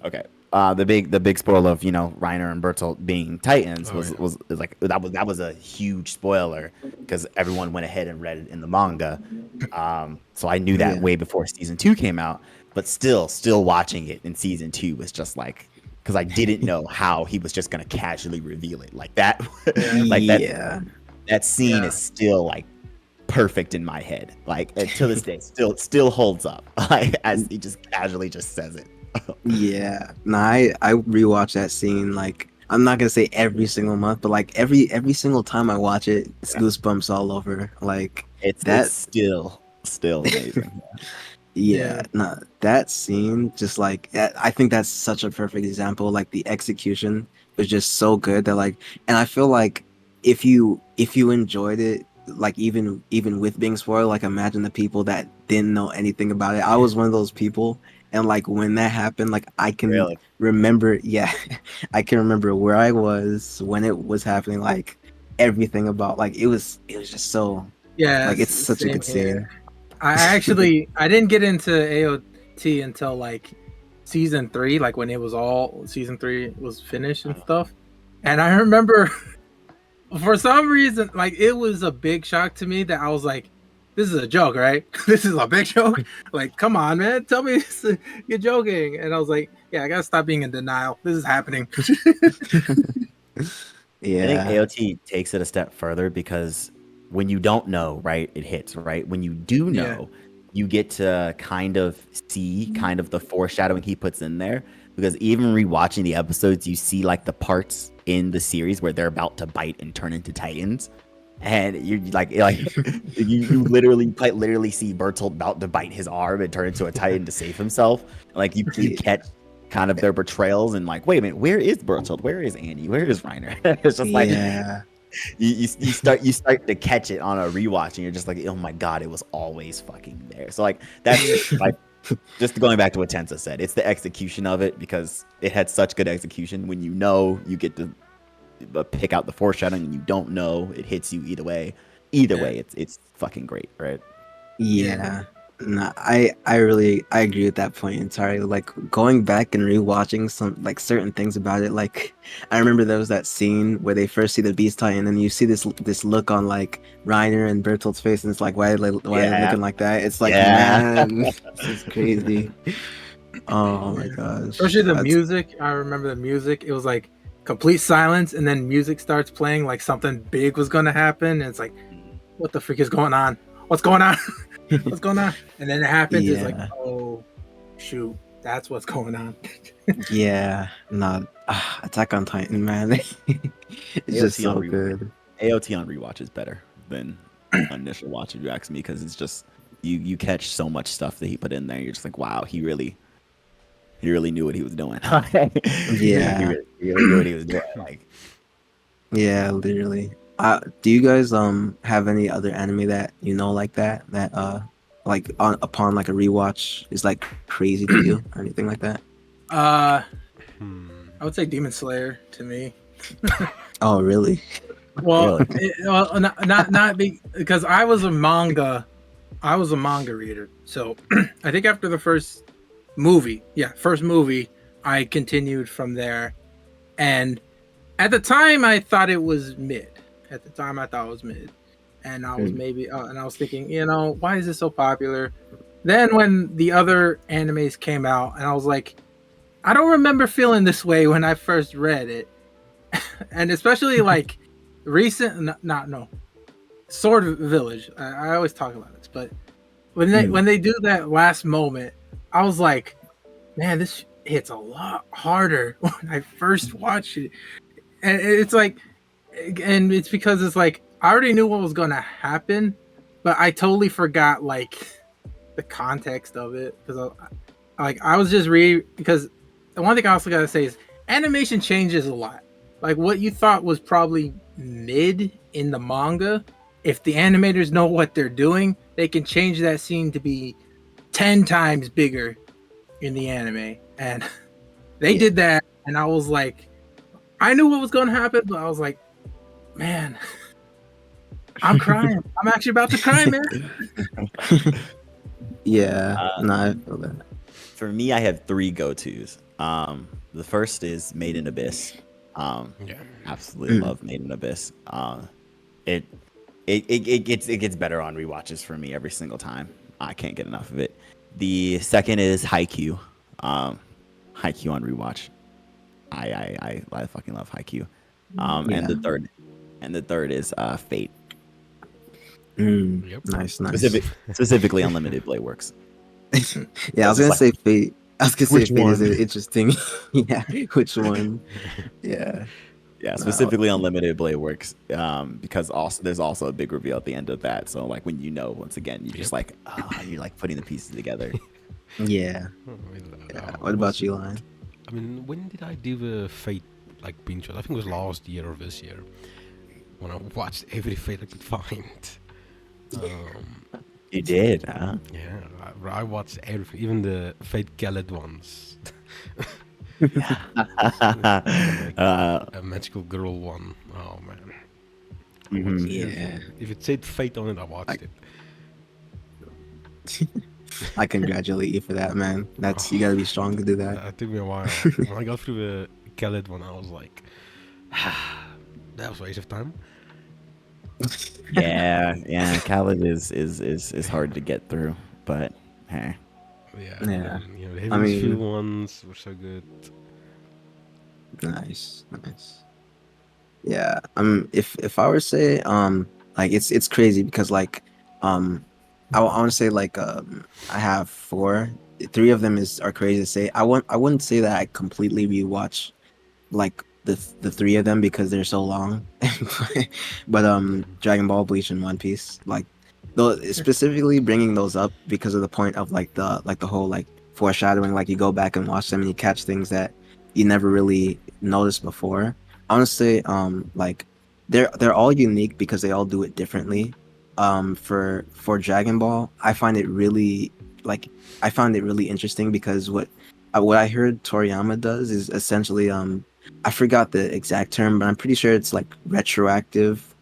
Okay. The big spoiler of Reiner and Bertolt being Titans Oh, yeah. was like that was a huge spoiler because everyone went ahead and read it in the manga. So I knew that Yeah. way before season 2 came out, but still watching it in season 2 was just like because I didn't know how he was just gonna casually reveal it like that. Yeah, Like Yeah. that scene yeah, is still like perfect in my head. Like to this day, still holds up. Like as he just casually just says it. Yeah. Nah, I rewatch that scene like I'm not gonna say every single month, but like every single time I watch it, it's goosebumps all over. Like It's that still amazing. Yeah, yeah, no, that scene just like I think that's such a perfect example. Like the execution was just so good that like, and I feel like if you enjoyed it, like even with being spoiled, like imagine the people that didn't know anything about it. I was one of those people, and like when that happened, like I can Really. remember, yeah, I can remember where I was when it was happening, like everything about like it was just so yeah. like it's such a Same good here. scene. I didn't get into AOT until like season 3, like when it was all season 3 was finished and stuff. And I remember for some reason, like it was a big shock to me that I was like, "This is a joke, right? This is a big joke. Like, come on, man, tell me you're joking." And I was like, "Yeah, I gotta stop being in denial. This is happening." I think Yeah. AOT takes it a step further because when you don't know, right, it hits, right? When you do Yeah, know, you get to kind of see kind of the foreshadowing he puts in there. Because even rewatching the episodes, you see like the parts in the series where they're about to bite and turn into Titans. And you're like you literally quite literally see Bertolt about to bite his arm and turn into a Titan to save himself. Like you catch kind of their betrayals and like, wait a minute, where is Bertolt? Where is Andy? Where is Reiner? It's just like Yeah. you start to catch it on a rewatch and you're just like, oh my god, it was always fucking there. So like that's like just going back to what Tensa said, it's the execution of it because it had such good execution. When you know, you get to pick out the foreshadowing, and you don't know, it hits you either way. Either yeah, way, it's fucking great, right? yeah, Yeah. No, I agree with that point entirely. Like going back and rewatching some like certain things about it. Like I remember there was that scene where they first see the Beast Titan and you see this look on like Reiner and Bertolt's face and it's like why are they Yeah, looking like that? It's like yeah. man, this is crazy. Oh my yeah. gosh. Especially the That's music. I remember the music. It was like complete silence, and then music starts playing, like something big was gonna happen. And it's like, what the freak is going on? What's going on? What's going on? And then it happens. It's like, yeah. oh, shoot, that's what's going on. Yeah. Not Attack on Titan, man. It's just AOT on so re good. AOT on rewatch is better than initial watch if you ask me because it's just you catch so much stuff that he put in there. You're just like, wow, he really knew what he was doing. Yeah. He really knew what he was doing. Like, Yeah, literally. Do you guys have any other anime that you know like that like upon like a rewatch is like crazy to you or anything like that? Uh, Hmm. I would say Demon Slayer to me. Oh, really? Well, Really? because I was a manga reader. So I think after the first movie, I continued from there. And at the time, I thought it was mid. And I was and I was thinking, why is this so popular? Then when the other animes came out, and I was like, I don't remember feeling this way when I first read it, and especially like recent, not no, Sword Village. I always talk about this, but when they do that last moment, I was like, man, this hits a lot harder when I first watched it, and it's because it's like I already knew what was gonna happen, but I totally forgot like the context of it because I was just because the one thing I also gotta say is animation changes a lot. Like what you thought was probably mid in the manga, if the animators know what they're doing, they can change that scene to be 10 times bigger in the anime. And they did that, and I was like, I knew what was going to happen, but I was like, man, I'm crying. I'm actually about to cry, man. Yeah, no, I feel that. For me, I have 3 go-tos. The first is Made in Abyss. Yeah. Absolutely love Made in Abyss. It gets better on rewatches for me every single time. I can't get enough of it. The second is Haikyuu. Haikyuu on rewatch. I fucking love Haikyuu. And the third is Fate. Yep. Nice. Specifically Unlimited Blade Works. Yeah, I was gonna say Fate. Which Fate is one? interesting. Yeah, which one? Yeah. Yeah, specifically Unlimited Blade Works. Because also there's also a big reveal at the end of that. So like when once again, you're just like, you're like putting the pieces together. Yeah. What about you, Lion? I mean, when did I do the Fate like binge? I think it was last year or this year when I watched every Fate I could find. You did, huh? Yeah, I watched everything, even the Fate Galad ones. Yeah. A magical girl one. Oh man. I Mhm. watched Yeah. everything. If it said Fate on it, I watched it. I congratulate you for that, man. You gotta be strong to do that. That took me a while. When I got through the Galad one, I was like, that was a waste of time. Yeah. Khaled is hard to get through, but hey. Yeah. Yeah. And, the Heaven's mean- Feel ones were so good. Nice. Yeah. If I were to say, like it's crazy because like, I want to say like, I have 4. 3 of them are crazy to say. I wouldn't say that I completely rewatch like the 3 of them because they're so long. But Dragon Ball, Bleach, and One Piece, like though specifically bringing those up because of the point of like the whole like foreshadowing, like you go back and watch them and you catch things that you never really noticed before. Honestly, like they're all unique because they all do it differently. For Dragon Ball, I found it really interesting because what I heard Toriyama does is essentially I forgot the exact term, but I'm pretty sure it's like retroactive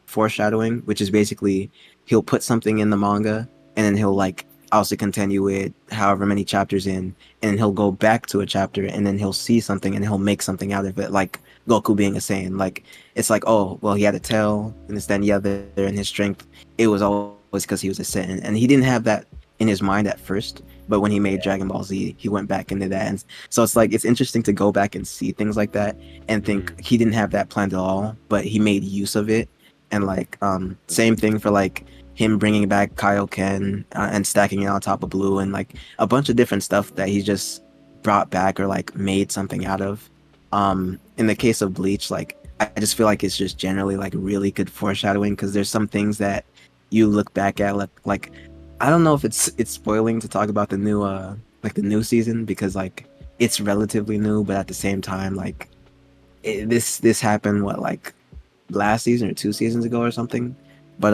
foreshadowing, which is basically he'll put something in the manga and then he'll like also continue it however many chapters in, and he'll go back to a chapter and then he'll see something and he'll make something out of it, like Goku being a Saiyan. Like it's like, oh well, he had a tail and this, then the other, and his strength, it was always because he was a Saiyan, and he didn't have that in his mind at first. But when he made Dragon Ball Z, he went back into that, and so it's like it's interesting to go back and see things like that and think he didn't have that planned at all, but he made use of it. And like same thing for like him bringing back Kaioken and stacking it on top of Blue, and like a bunch of different stuff that he just brought back or like made something out of. In the case of Bleach, like I just feel like it's just generally like really good foreshadowing because there's some things that you look back at like I don't know if it's spoiling to talk about the new season because like it's relatively new, but at the same time like this happened like last season or 2 seasons ago or something. But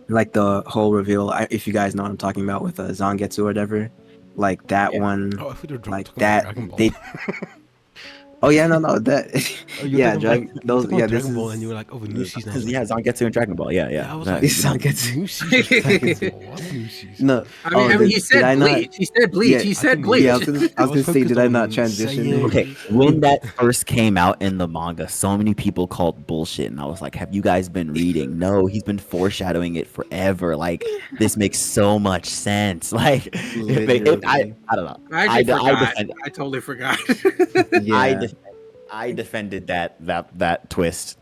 like the whole reveal, if you guys know what I'm talking about with Zangetsu or whatever, like that one, Oh, I thought you were like talking about that Dragon Ball. they Oh yeah, no, that Oh, you were yeah, talking about Dragon. you were Those talking yeah, about this Dragon Ball, and you is were like, "Oh, the new season." I was like, Yeah, Zangetsu and Dragon Ball. Yeah, "Yeah." I was yeah. like, this song gets "New season of Dragon Ball? What new season?" no. I Oh, mean, he did said I not? bleach. He said bleach. Yeah, He I said think yeah. bleach. I I was was gonna say, focused did I not on transition there? Okay, saying. when that first came out in the manga, so many people called bullshit, and I was like, "Have you guys been reading?" No, he's been foreshadowing it forever. Like, this makes so much sense. Like, Literally. I don't know. I actually I forgot. defend, I totally forgot. I Yeah. defend, I defended that twist.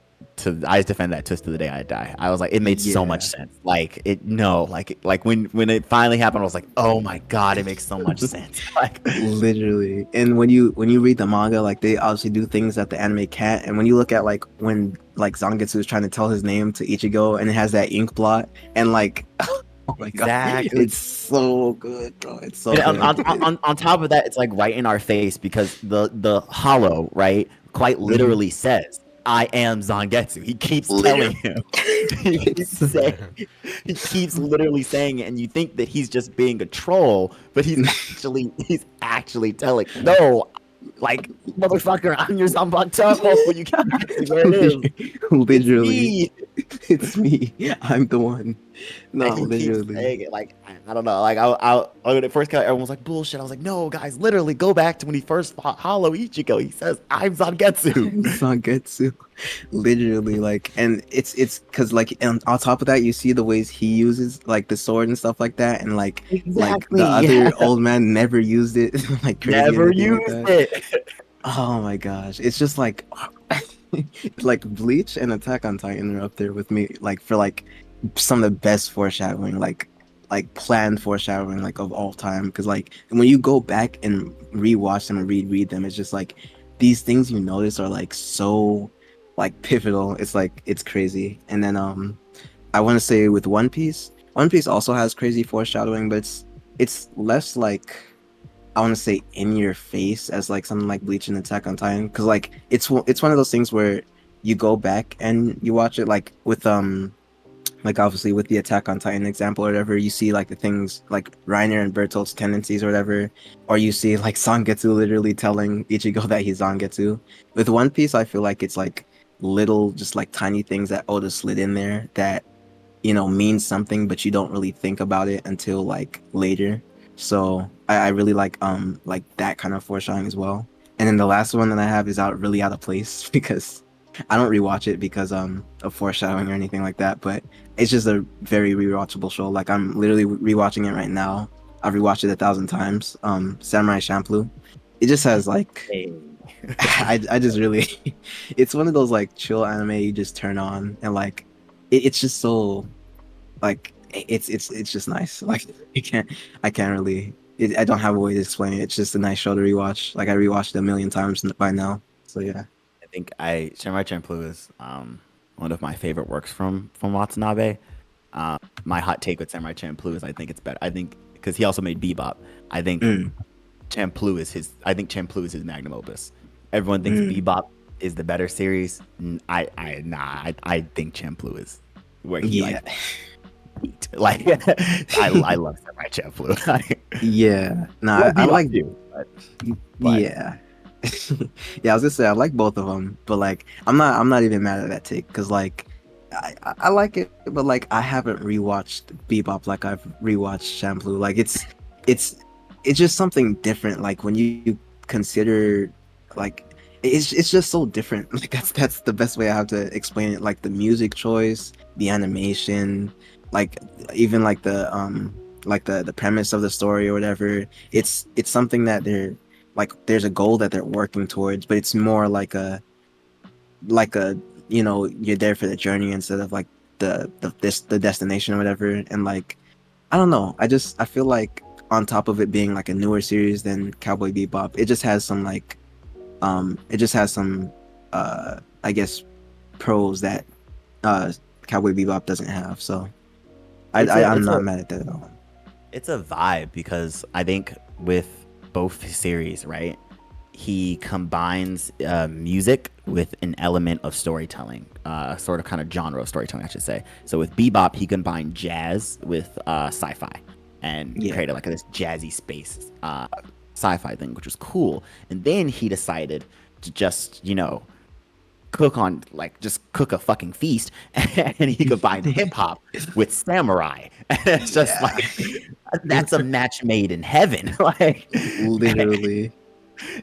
I defend that twist to the day I die. I was like, it made so much Yeah. sense. Like it, no, like when it finally happened, I was like, oh my god, it makes so much sense. Like, Literally. And when you read the manga, like they obviously do things that the anime can't. And when you look at like when like Zangetsu is trying to tell his name to Ichigo and it has that ink blot and like oh my god, exactly. it's so good, bro. It's so And good. on top of that, it's like right in our face because the hollow, right, quite Mhm. literally says, "I am Zangetsu." He keeps telling Literally. him. he keeps It's saying, he keeps literally saying it, and you think that he's just being a troll, but he's actually telling. No, like motherfucker, I'm your Zanbato. You can actually where it is. It's literally. me. It's me. I'm the one. And No, he keeps literally. saying it like I don't know. Like when it first came out, everyone was like bullshit. I was like, no, guys, literally go back to when he first fought Hollow Ichigo. He says, "I'm Zangetsu." Zangetsu. Literally, like, and it's because like on top of that, you see the ways he uses like the sword and stuff like that, and like the Exactly. other old man never used it like crazy or Never anything like used that. it. Oh my gosh, it's just like like Bleach and Attack on Titan are up there with me, like for like some of the best foreshadowing, like planned foreshadowing like of all time. Because like when you go back and rewatch them and reread them, it's just like these things you notice are like so like pivotal. It's like it's crazy. And then I want to say with One Piece also has crazy foreshadowing, but it's less like I want to say in your face as like something like Bleach and Attack on Titan, because like it's one of those things where you go back and you watch it like with like obviously with the Attack on Titan example or whatever, you see like the things like Reiner and Bertolt's tendencies or whatever, or you see like Zangetsu literally telling Ichigo that he's Zangetsu. With One Piece, I feel like it's like little just like tiny things that Oda slid in there that means something, but you don't really think about it until like later. So I really like that kind of foreshadowing as well. And then the last one that I have is really out of place because I don't rewatch it because of foreshadowing or anything like that. But it's just a very rewatchable show. Like I'm literally rewatching it right now. I've rewatched it 1,000 times. Samurai Champloo. It just has like Hey. I just really it's one of those like chill anime you just turn on and like it's just so like it's just nice. Like I can't really I don't have a way to explain it. It's just a nice show to rewatch. Like I rewatched it a million times by now. So yeah. I think I Samurai Champloo is one of my favorite works from Watanabe. My hot take with Samurai Champloo is I think it's better. I think because he also made Bebop. I think Mm, Champloo is his. I think Champloo is his magnum opus. Everyone thinks mm, Bebop is the better series. I think Champloo is where he yeah. like peaked. Like I love Samurai Champloo. Yeah. No, Love I Bebop like too, but yeah. Yeah, I was gonna say I like both of them, but like I'm not even mad at that take because like I like it, but like I haven't rewatched Bebop like I've rewatched Shampoo. Like it's it's just something different. Like when you consider like it's just so different. Like that's the best way I have to explain it. Like the music choice, the animation, like even like the premise of the story or whatever. It's something that they're like there's a goal that they're working towards, but it's more like a you're there for the journey instead of like the destination or whatever. And like I don't know, I feel like on top of it being like a newer series than Cowboy Bebop, it just has some like it just has some I guess pros that Cowboy Bebop doesn't have. So it's I'm not mad at that at all. a vibe because I think with both series, right? He combines music with an element of storytelling, sort of kind of genre of storytelling, I should say. So with Bebop, he combined jazz with sci-fi and Yeah. created like this jazzy space sci-fi thing, which was cool. And then he decided to just cook a fucking feast, and he combined hip hop with samurai. It's just Yeah, like that's a match made in heaven. Like, literally.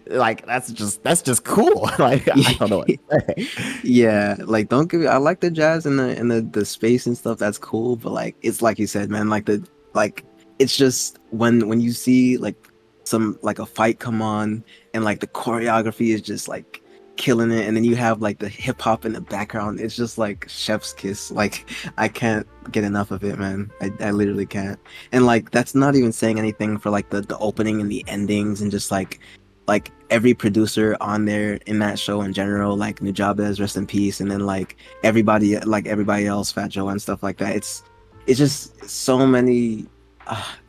like that's just cool. Like, I don't know what to say. Yeah, like don't give me. I like the jazz and the space and stuff. That's cool, but like it's like you said, man. Like it's just when you see like some like a fight come on and like the choreography is just like killing it, and then you have like the hip hop in the background. It's just like chef's kiss. Like I can't get enough of it, man. I literally can't. And like that's not even saying anything for like the opening and the endings and just like every producer on there in that show in general, like Nujabes, rest in peace, and then like everybody else, Fat Joe and stuff like that. It's just so many.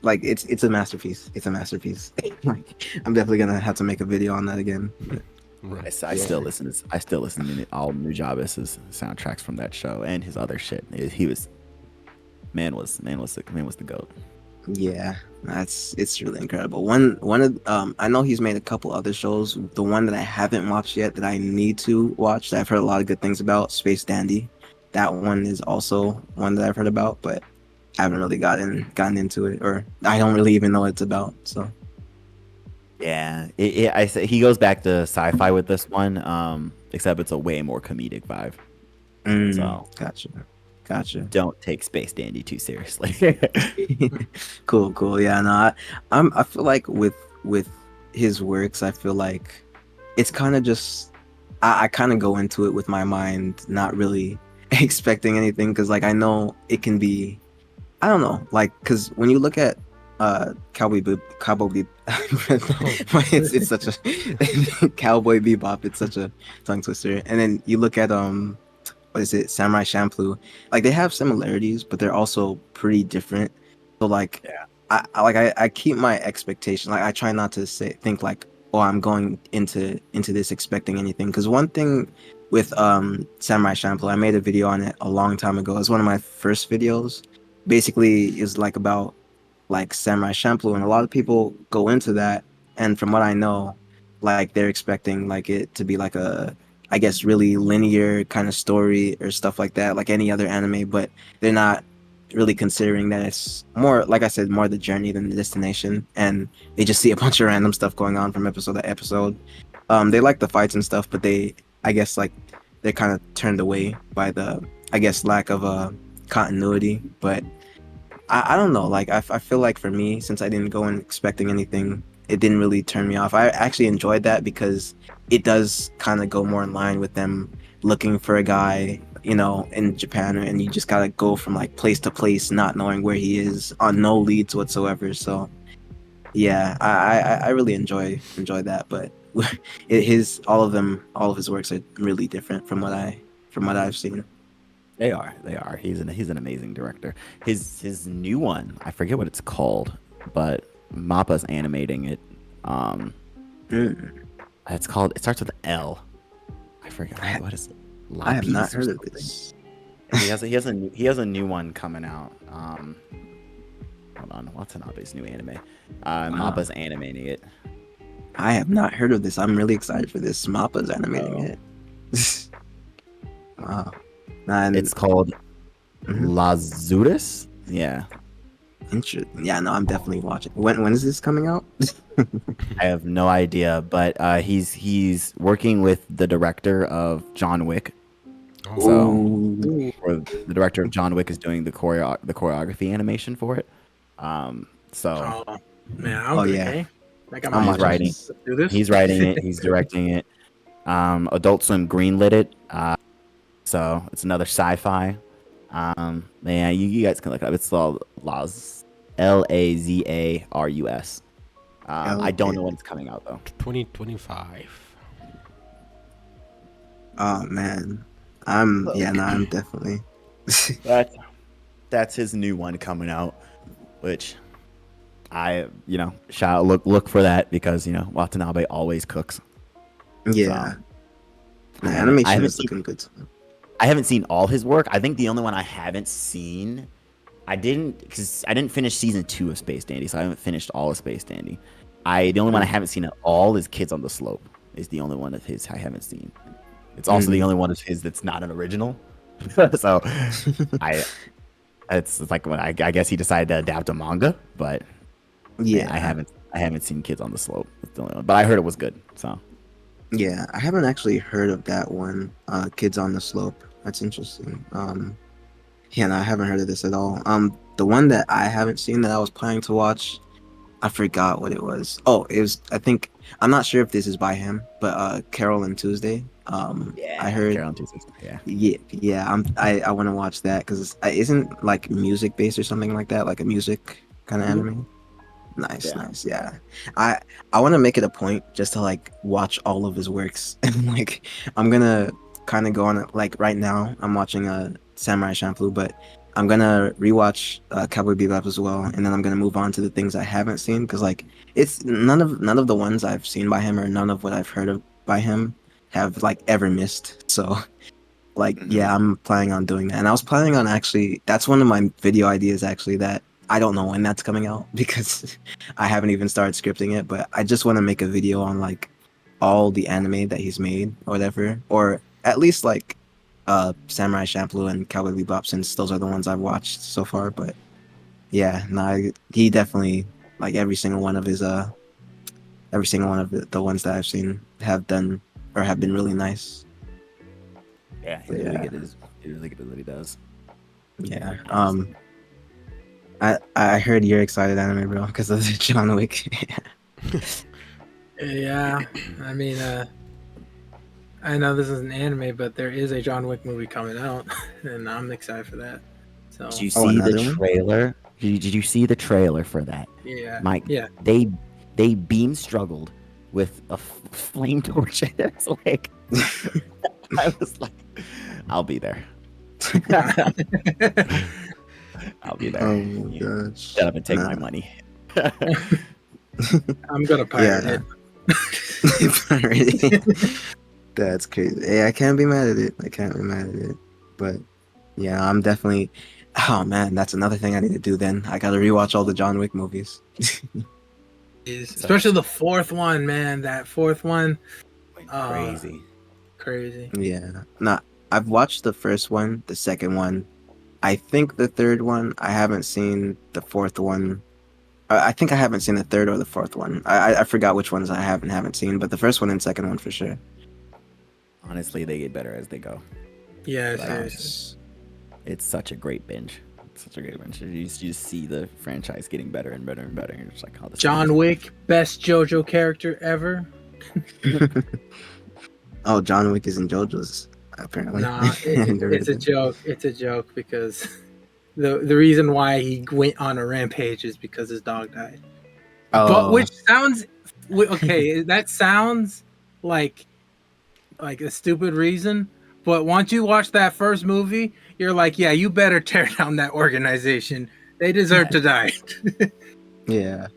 Like it's a masterpiece. It's a masterpiece. Like I'm definitely gonna have to make a video on that again. But, Right. I still listen to all Nujabes' soundtracks from that show and his other shit. He was the goat. yeah, it's really incredible. One of I know he's made a couple other shows. The one that I haven't watched yet that I need to watch that I've heard a lot of good things about, Space Dandy. That one is also one that I've heard about, but I haven't really gotten into it, or I don't really even know what it's about. So Yeah, I say he goes back to sci-fi with this one, except it's a way more comedic vibe. So gotcha. don't take Space Dandy too seriously. Cool. Yeah, no, I feel like with his works, I feel like it's kind of just I kind of go into it with my mind not really expecting anything because like I know it can be I don't know like because when you look at Cowboy Bebop it's such a Cowboy Bebop, it's such a tongue twister, and then you look at what is it, Samurai Champloo, like they have similarities but they're also pretty different. So like Yeah. I keep my expectation, like I try not to think like, oh, I'm going into this expecting anything, because one thing with Samurai Champloo, I made a video on it a long time ago. It's one of my first videos. Basically is like about like Samurai Champloo, and a lot of people go into that, and from what I know, like they're expecting like it to be like a, I guess, really linear kind of story or stuff like that, like any other anime, but they're not really considering that it's more, like I said, more the journey than the destination, and they just see a bunch of random stuff going on from episode to episode. They like the fights and stuff, but I guess, like they're kind of turned away by the, I guess, lack of continuity. But I don't know. Like I feel like for me, since I didn't go in expecting anything, it didn't really turn me off. I actually enjoyed that because it does kind of go more in line with them looking for a guy, in Japan, and you just gotta go from like place to place, not knowing where he is, on no leads whatsoever. So yeah, I really enjoy that. But all of his works are really different from what I've seen. They are. He's an amazing director. His new one, I forget what it's called, but Mappa's animating it. Mm. It starts with L. I forget what is it. I have not Lapis or heard of something? this. He has a new one coming out. Hold on, Watanabe's new anime. Mappa's animating it. I have not heard of this. I'm really excited for this. Mappa's animating it. Wow. And, It's called Mhm. Lazurus. Yeah, Interesting. Yeah, no, I'm definitely watching. When is this coming out? I have no idea, but he's working with the director of John Wick. Oh, So, Ooh. or the director of John Wick is doing the choreography animation for it. So Oh man, Oh, yeah. okay. I got I'm my he's watching. writing. Let's do this. He's writing it. He's directing it. Adult Swim greenlit it. So it's another sci-fi. Man, you guys can look it up. It's called Lazarus. I don't know when it's coming out though. 2025. Oh man, I'm definitely. That's his new one coming out, which shall look for that because Watanabe always cooks. Yeah, So, the I animation haven't is seen- looking good. I haven't seen all his work. I think the only one I haven't seen, because I didn't finish season 2 of Space Dandy, so I haven't finished all of Space Dandy. The only one I haven't seen at all is Kids on the Slope. is the only one of his I haven't seen. It's also the only one of his that's not an original. So I it's like when I guess he decided to adapt a manga, but Yeah, man, I haven't seen Kids on the Slope. It's the only one, but I heard it was good. So yeah, I haven't actually heard of that one. Kids on the Slope. That's interesting. Yeah, no, I haven't heard of this at all. The one that I haven't seen that I was planning to watch, I forgot what it was. Oh, it was. I think I'm not sure if this is by him, but Carol and Tuesday. I yeah, heard. Carol and Tuesdays. Yeah, Yeah. I want to watch that because isn't like music based or something like that, like a music kind of anime. Nice, yeah. nice. Yeah. I I want to make it a point just to like watch all of his works and like I'm gonna kind of go on it like right now I'm watching Samurai Champloo, but I'm gonna rewatch Cowboy Bebop as well, and then I'm gonna move on to the things I haven't seen because like it's none of the ones I've seen by him or none of what I've heard of by him have like ever missed. So like, Mhm. yeah, I'm planning on doing that. And I was planning on actually, that's one of my video ideas actually that I don't know when that's coming out because I haven't even started scripting it, but I just want to make a video on like all the anime that he's made or whatever, or at least like Samurai Champloo and Cowboy Bebop since those are the ones I've watched so far. But yeah, no, he definitely like every single one of the ones that I've seen have done or have been really nice. Yeah, he's But really yeah, good. He's really good at what he does. yeah. Honestly. I heard you're excited, anime bro, because of the John Wick. Yeah, I mean, I know this is an anime, but there is a John Wick movie coming out, and I'm excited for that. So Did you Oh, see the another one? trailer? Did you see the trailer for that? yeah, Mike, yeah. they beam struggled with a flame torch in it. It's like I was like, I'll be there. I'll be there. Oh my You gosh. shut up and take my Nah. money. I'm gonna pirate Yeah. it. Already. That's crazy. Hey, I can't be mad at it. I can't be mad at it. But yeah, I'm definitely. Oh man, that's another thing I need to do. Then I gotta rewatch all the John Wick movies. Especially the fourth one, man. That fourth one, Crazy. crazy. Yeah. Nah, I've watched the first one, the second one. I think the third one. I haven't seen the fourth one. I think I haven't seen the third or the fourth one. I forgot which ones I haven't seen, but the first one and second one for sure. Honestly, they get better as they go. Yeah, Like, seriously. it's such a great binge. It's such a great binge. You just see the franchise getting better and better and better. You're just like, oh, this John Wick, best JoJo character ever. Oh, John Wick is in JoJo's apparently. Nah, I never it's heard a that. joke. It's a joke because the reason why he went on a rampage is because his dog died. But Oh, which sounds okay. That sounds like a stupid reason. But once you watch that first movie, you're like, yeah, you better tear down that organization. They deserve to die. yeah.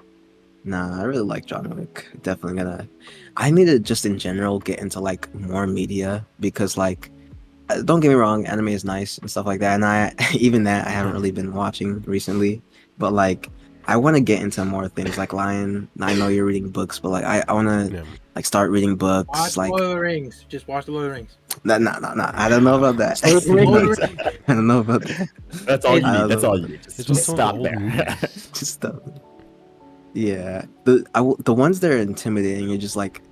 Nah, I really like John Wick. Definitely gonna. I need to just in general get into like more media because like, don't get me wrong, anime is nice and stuff like that, and I even that I haven't really been watching recently. But like, I want to get into more things like Lion. I know you're reading books, but like, I want to Yeah. like start reading books. Watch Like, Lord of the Rings. Just watch the Lord of the Rings. nah. I don't know about that. Lord of the Lord of Rings. the Rings. I don't know about that. That's all you I need. don't That's know all about you need. It's Just just some of the stop old there. movies. just stuff. Yeah, the ones that are intimidating are just like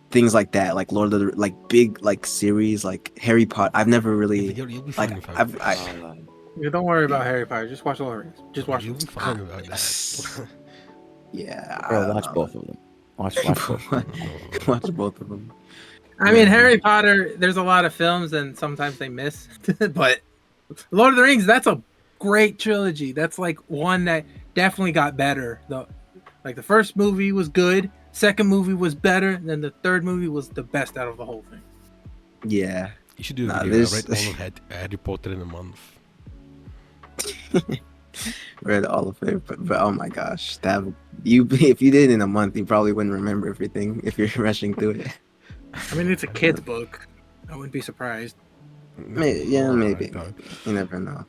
things like that, like Lord of the like big like series like Harry Potter. I've never Yeah, really but you'll be like fine without I've this. Yeah, don't worry about Harry Potter. Just watch Lord of the Rings. Just watch You'll it. be fine without that. yeah, I Bro, don't watch know. both of them. Watch both. Of them. Watch both of them. I mean, Man. Harry Potter, there's a lot of films and sometimes they miss. But Lord of the Rings, that's a great trilogy. That's like one that definitely got better. The first movie was good, second movie was better, then the third movie was the best out of the whole thing. Yeah, You should do a nah, video. I there's read all of Harry Potter in a month. read all of it, but oh my gosh, that you if you did it in a month, you probably wouldn't remember everything if you're rushing through it. I mean, it's a kid's book. I wouldn't be surprised. Yeah, Alright, maybe dog. you never know.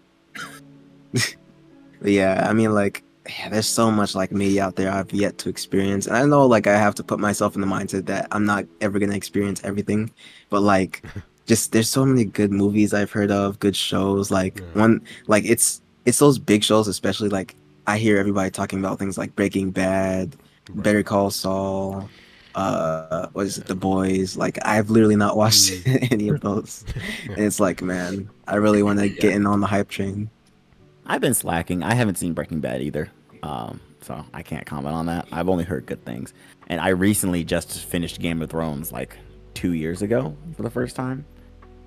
But yeah, I mean, like yeah, there's so much like media out there I've yet to experience. And I know like I have to put myself in the mindset that I'm not ever gonna experience everything. But like just there's so many good movies I've heard of, good shows. Like Yeah. one like it's those big shows, especially like I hear everybody talking about things like Breaking Bad, Right. Better Call Saul, what is it, The Boys. Like I've literally not watched Mm. any of those. And it's like, man, I really want to Yeah. get in on the hype train. I've been slacking. I haven't seen Breaking Bad either. So I can't comment on that. I've only heard good things. And I recently just finished Game of Thrones like 2 years ago for the first time.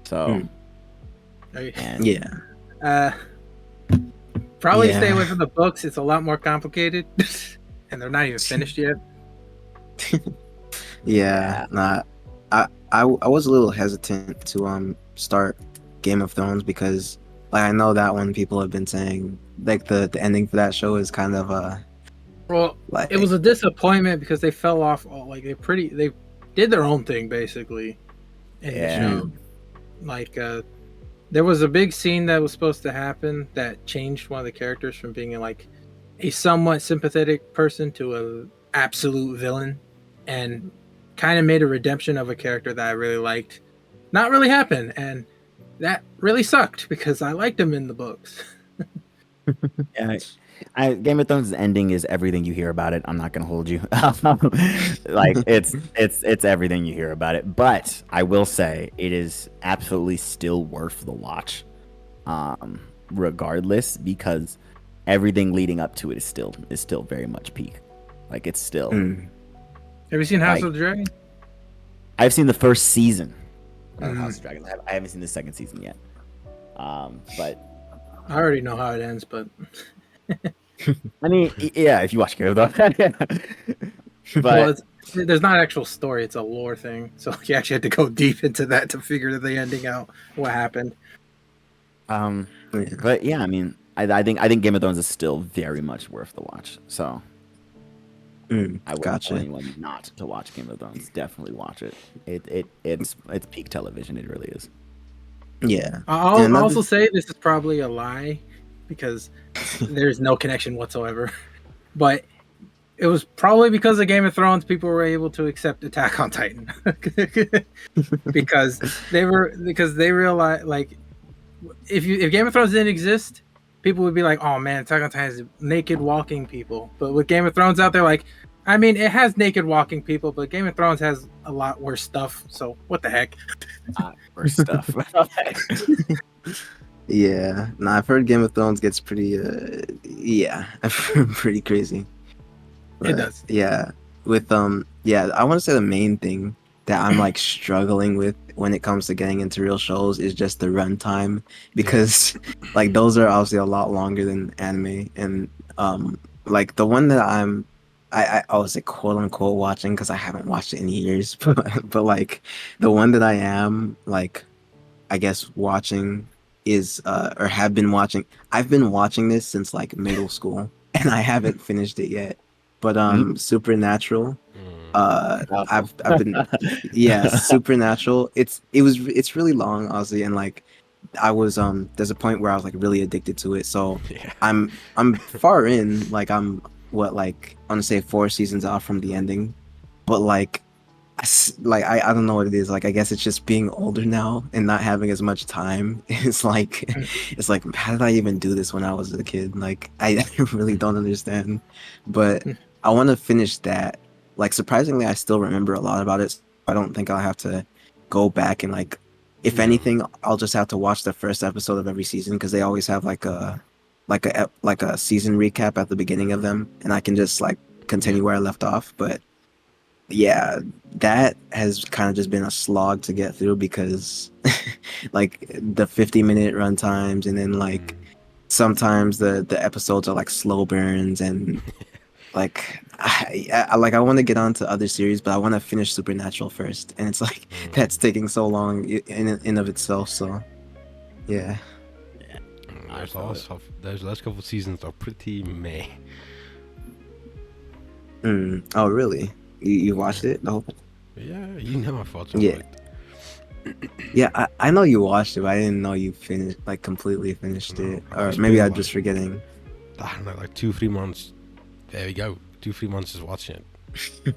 So, Mm. and Yeah. Uh, probably stay away Yeah. from the books. It's a lot more complicated, and they're not even finished yet. Yeah, yeah, nah. I was a little hesitant to start Game of Thrones because like I know that one people have been saying like the ending for that show is kind of Well, it like was a disappointment because they fell off. Like they did their own thing basically in the yeah. show. Like there was a big scene that was supposed to happen that changed one of the characters from being like a somewhat sympathetic person to a absolute villain, and kind of made a redemption of a character that I really liked not really happen, and that really sucked because I liked him in the books. Yeah, Game of Thrones' ending is everything you hear about it. I'm not gonna hold you. Like it's everything you hear about it. But I will say it is absolutely still worth the watch, regardless, because everything leading up to it is still very much peak. Like it's still mm, Have you seen House like of the Dragon? I've seen the first season of Mm. House of Dragons. I haven't seen the second season yet. But I already know how it ends, but I mean, yeah, if you watch Game of Thrones, well, but there's not an actual story; it's a lore thing. So you actually had to go deep into that to figure the ending out, what happened. um, yeah. but yeah, I mean, I think Game of Thrones is still very much worth the watch. So I wouldn't tell Gotcha. anyone not to watch Game of Thrones. Definitely watch it. It's peak television. It really is. Yeah. I'll And another also say this is probably a lie because there's no connection whatsoever. But it was probably because of Game of Thrones people were able to accept Attack on Titan because they realized like if Game of Thrones didn't exist, people would be like, "Oh man, Attack on Titan is naked walking people." But with Game of Thrones out there, like, I mean, it has naked walking people, but Game of Thrones has a lot worse stuff. So what the heck? Worse stuff. yeah. Nah, I've heard Game of Thrones gets pretty yeah, pretty crazy. It But does. yeah, with yeah, I want to say the main thing that I'm like struggling with when it comes to getting into real shows is just the runtime because like those are obviously a lot longer than anime and like the one that I would say quote unquote watching because I haven't watched it in years but like the one that I am like I guess watching is or have been watching. I've been watching this since like middle school and I haven't finished it yet. But Mhm. Supernatural, Mm. Oh. I've been yeah, Supernatural. It's really long, honestly, and like I was there's a point where I was like really addicted to it. So Yeah. I'm far in, like I'm what like I want to say 4 seasons out from the ending, but like like I don't know what it is. Like I guess it's just being older now and not having as much time. It's like how did I even do this when I was a kid? Like I really don't understand. But I want to finish that. Like surprisingly, I still remember a lot about it. I don't think I'll have to go back and like if No. anything, I'll just have to watch the first episode of every season because they always have like a season recap at the beginning of them, and I can just like Yeah. continue where I left off. But yeah, that has kind of just been a slog to get through because like the 50-minute run times and then like Mm. sometimes the episodes are like slow burns and like I want to get on to other series but I want to finish Supernatural first and it's like Mm. that's taking so long in of itself, so yeah. I feel it. Those last couple seasons are pretty meh. Oh really, you watched it the whole Yeah, you know my thoughts on yeah. it. Yeah, I know you watched it, but I didn't know you finished like completely finished No, it. I Or maybe spent I'm like just forgetting. I don't know, like 2-3 months. There we go. 2-3 months is watching it.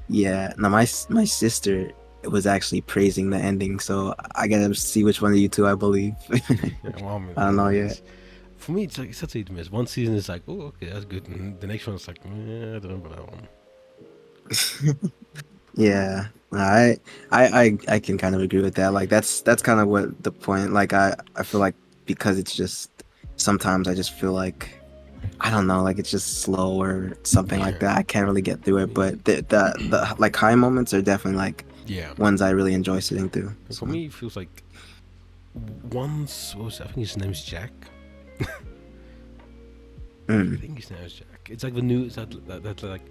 Yeah, no, my sister was actually praising the ending, so I gotta see which one of you two I believe. Yeah, well, I mean, I don't know yet. it's- For me, it's like it's such a hit and miss. One season is like, oh, okay, that's good, and the next one is like, I don't know about that one. Yeah, I can kind of agree with that. Like that's kind of what the point. Like I feel like because it's just sometimes I just feel like I don't know, like it's just slow or something like Yeah. that. I can't really get through it, but the like high moments are definitely like Yeah. ones I really enjoy sitting through. For So. me, it feels like once was I think his name's Jack. I Mm, think his name is Jack. It's like the new, it's that like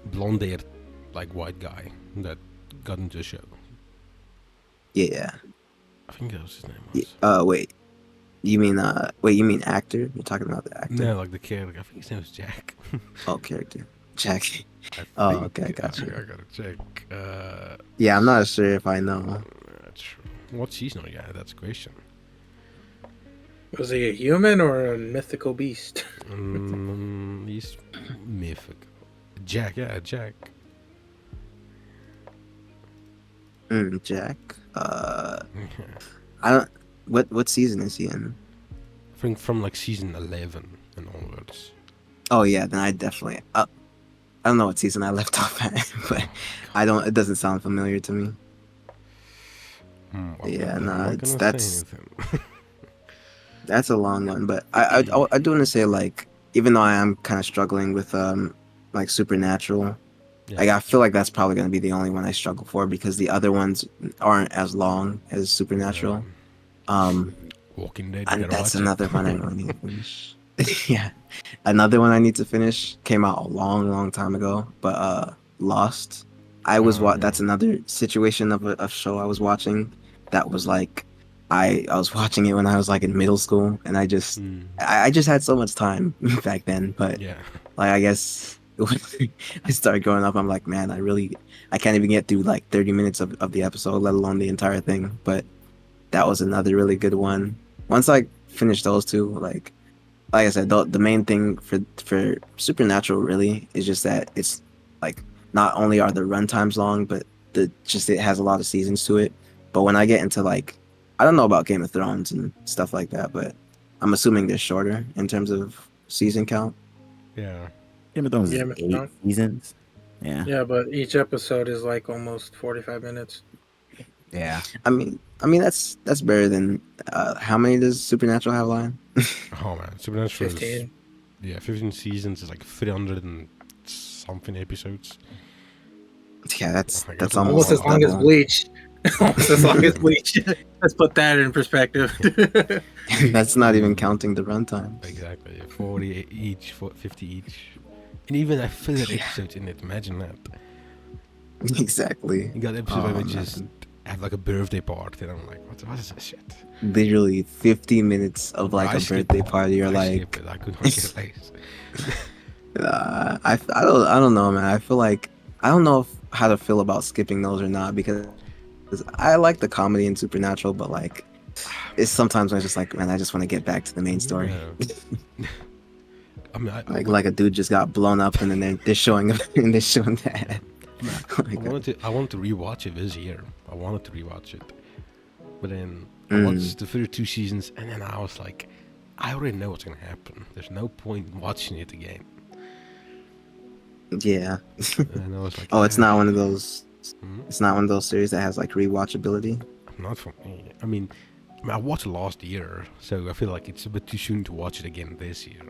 blonde-haired, like white guy that got into the show. yeah. I think that was his name Yeah. was. Wait. You mean actor? You're talking about the actor? No, like the character. I think his name was Jack. Oh, character. Jack. I Oh, think. okay, I got you. I gotta check. Yeah, I'm not sure if I know. What season are you at? That's a question. Was he a human or a mythical beast? He's mythical. Jack, yeah, Jack. Jack. I don't. What season is he in? I think from like season 11 and onwards. Oh yeah, then I definitely. I don't know what season I left off at, but I don't. It doesn't sound familiar to me. Yeah, I'm no, not it's gonna say anything. that's a long one, but I do want to say like even though I am kind of struggling with like Supernatural, like Yeah. I feel like that's probably gonna be the only one I struggle for because the other ones aren't as long as Supernatural. Walking Dead, you And gotta that's watch another it. one I really need to finish. Yeah, another one I need to finish came out a long time ago, but Lost. Yeah. That's another situation of a show I was watching that was like I was watching it when I was like in middle school, and I just had so much time back then. But Yeah. like I guess when I started growing up, I'm like, man, I can't even get through like 30 minutes of the episode, let alone the entire thing. But that was another really good one. Once I finished those two, like I said, the main thing for Supernatural really is just that it's like not only are the run times long, but it has a lot of seasons to it. But when I get into like I don't know about Game of Thrones and stuff like that, but I'm assuming they're shorter in terms of season count. Yeah. Game of Thrones is Game of 8 Thrones? seasons. Yeah. Yeah, but each episode is like almost 45 minutes. Yeah. I mean that's better than how many does Supernatural have line? Oh man, Supernatural is 15. 15 seasons is like 300 and something episodes. Yeah, that's Oh my that's God. almost Almost as long as double. Bleach. Almost as long as Bleach. Let's put that in perspective. That's not even counting the runtime. Exactly, 40 each, 50 each, and even a filler Yeah. episode in it. Imagine that. Exactly. You got episodes where Oh, they just man. have like a birthday party, and I'm like, what is this shit? Literally 50 minutes of like I a skip birthday it. party. You're I skip like, it. I could not get less. I don't know, man. I feel like I don't know how to feel about skipping those or not because I like the comedy in Supernatural, but like it's sometimes I'm just like, man, I just want to get back to the main story. Yeah. I mean, Like a dude just got blown up and then they're showing and they're showing that. I wanted to rewatch it this year. I wanted to rewatch it, but then I Mm. watched the first 2 seasons, and then I was like, I already know what's gonna happen. There's no point watching it again. Yeah. And I was like, Oh, it's not one of those. Hmm? It's not one of those series that has like rewatchability. Not for me. I mean, I watched it last year, so I feel like it's a bit too soon to watch it again this year.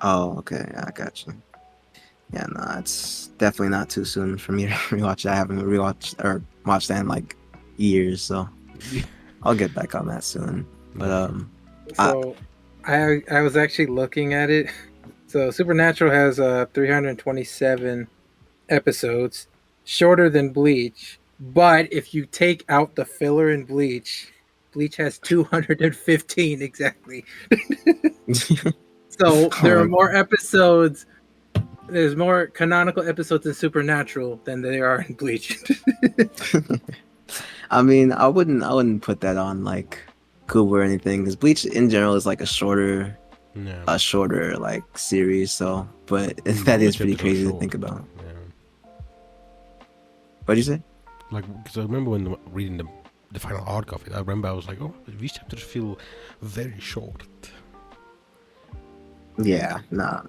Oh, okay. I got you. Yeah, no, it's definitely not too soon for me to rewatch it. I haven't rewatched or watched that in like years, so I'll get back on that soon. But So I was actually looking at it. So Supernatural has 327 episodes, shorter than Bleach. But if you take out the filler in Bleach, Bleach has 215 exactly. So there are more episodes. There's more canonical episodes in Supernatural than there are in Bleach. I mean, I wouldn't put that on like Kubo or anything because Bleach in general is like a shorter Yeah. a shorter like series. So, but Mm, that all the is pretty chapters are crazy to short. think about. Yeah. What'd you say? Like, because I remember when reading the final arc of it, I remember I was like, oh, these chapters feel very short. Yeah, nah.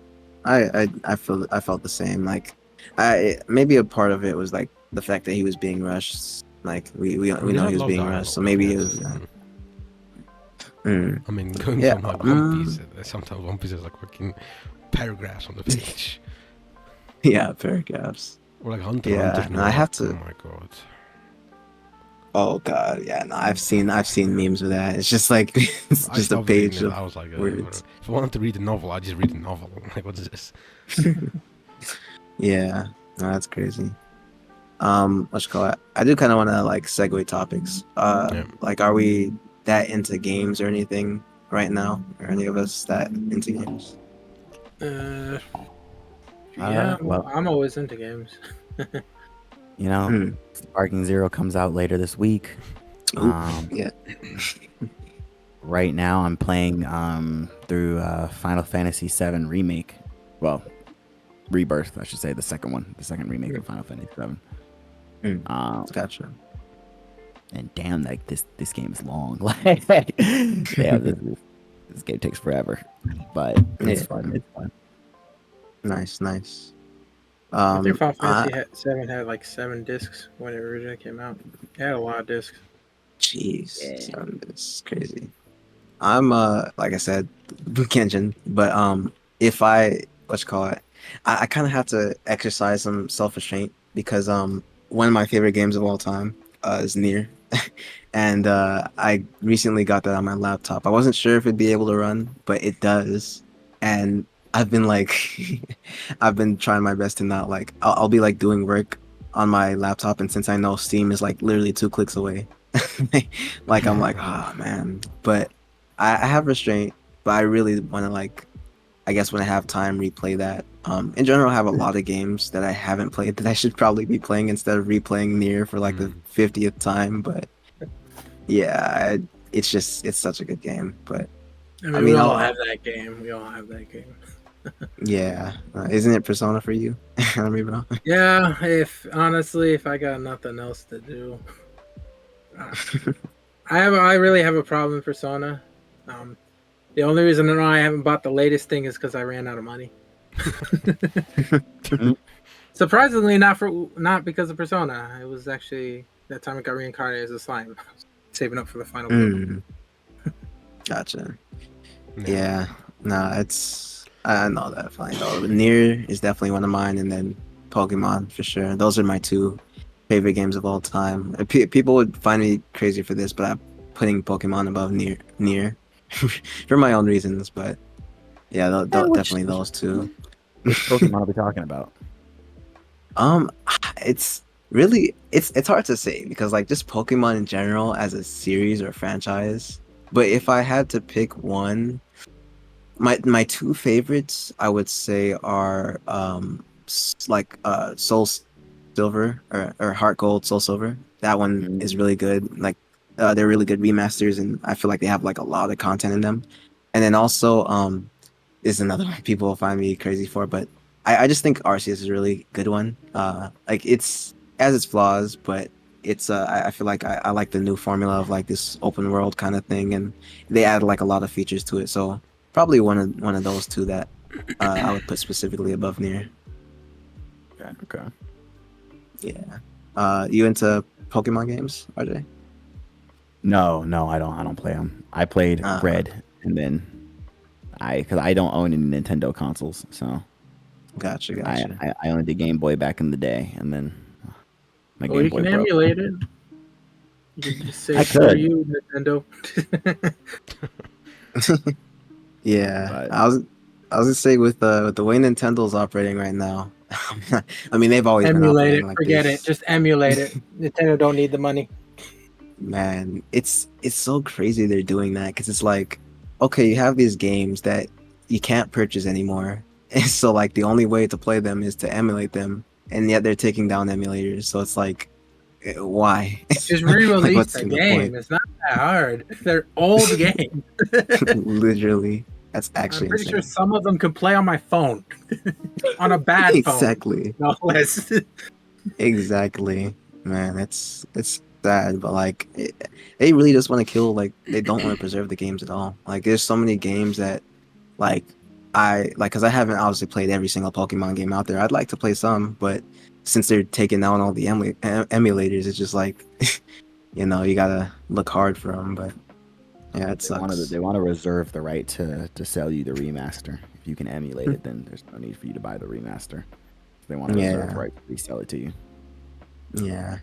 I felt the same. Like, I maybe a part of it was like the fact that he was being rushed. Like I we mean, know there's he a was lot of being rushed, so dialogue, I maybe it guess. was. Mm. Mm, I mean, going yeah. from like One Piece, sometimes One Piece is like fucking paragraphs on the page. Yeah, paragraphs. Or like Hunter x Yeah, Hunter's no, I new have arc. Oh to. my god. Oh God, yeah, no, I've seen memes with that. It's just like it's I just a stopped reading page it. of I was like, words. if I wanted to read a novel, I just read a novel. Like, what's this? Yeah, no, that's crazy. What you call it? I do kind of want to like segue topics. Yeah. Like, are we that into games or anything right now? Are any of us that into games? Yeah, Well, I'm always into games. you know, Mm. Sparking Zero comes out later this week. Ooh, Um, yeah. right now I'm playing through Final Fantasy VII Remake. Well, Rebirth, I should say, the second remake of Final Fantasy VII. Mm. Um, Gotcha. and damn, like this game is long. Like, damn, this game takes forever, but it's Yeah. fun. It's fun. Nice, nice. I think Final I, Fantasy VII had like 7 discs when it originally came out. It had a lot of discs. jeez, Yeah. it's crazy. I'm like I said, Genshin, but if I what you call it, I kind of have to exercise some self restraint because one of my favorite games of all time is Nier, and I recently got that on my laptop. I wasn't sure if it'd be able to run, but it does, and I've been like, I've been trying my best to not like I'll be like doing work on my laptop, and since I know Steam is like literally 2 clicks away, like I'm like, ah man, but. I have restraint, but I really want to like I guess when I have time replay that. In general, I have a lot of games that I haven't played that I should probably be playing instead of replaying Nier for like the Mm. 50th time. But yeah, it's just it's such a good game. But I I mean, we mean, all have that game. We all have that game. yeah, isn't it Persona for you? I mean, bro. Yeah, if honestly, if I got nothing else to do, uh, I really have a problem with Persona. Um, the only reason I haven't bought the latest thing is because I ran out of money. Surprisingly, not because of Persona. It was actually that time it got reincarnated as a slime. Saving up for the final book. Mm, gotcha. Yeah. Yeah, nah, it's I know that fine though. Nier is definitely one of mine, and then Pokemon for sure. Those are my two favorite games of all time. People would find me crazy for this, but I'm putting Pokemon above Nier for my own reasons. But yeah, Which definitely those two. which Pokemon are we talking about? Um, it's really it's hard to say because like just Pokemon in general as a series or franchise. But if I had to pick one. My two favorites I would say are like Soul Silver or Heart Gold Soul Silver. That one is Mm. really good. Like they're really good remasters and I feel like they have like a lot of content in them. And then also is another one people will find me crazy for, but I just think Arceus is a really good one. Like it's has its flaws, but it's I feel like I like the new formula of like this open world kind of thing, and they add like a lot of features to it. So probably one of those two that I would put specifically above Nier. Okay, okay. Yeah. You into Pokemon games, RJ? No, I don't play them. I played Uh, Red, and then because I don't own any Nintendo consoles, so I, gotcha. I I owned the Game Boy back in the day, and then my Or Game you Boy can broke. emulate it. You can just say I screw could, you, Nintendo. Yeah, but I was gonna say with the way Nintendo's operating right now. I mean, they've always been Emulate operating it. like Forget it. this. Just emulate it. Nintendo don't need the money. Man, it's so crazy they're doing that because it's like, okay, you have these games that you can't purchase anymore, and so like the only way to play them is to emulate them, and yet they're taking down emulators. So it's like, why? Just Like, re-release what's the the game. point? It's not that hard. They're old games. Literally. That's I'm actually pretty sure insane. some of them can play on my phone, on a bad phone, Exactly. no less. Exactly. Man, it's sad, but like they really just want to kill. Like they don't want to preserve the games at all. Like there's so many games that like I like because I haven't obviously played every single Pokemon game out there. I'd like to play some, but since they're taking down all the emulators, it's just like you gotta look hard for them. But yeah, it sucks. They want to reserve the right to sell you the remaster. If you can emulate it, then there's no need for you to buy the remaster. They want to reserve the Yeah, right to resell it to you. yeah.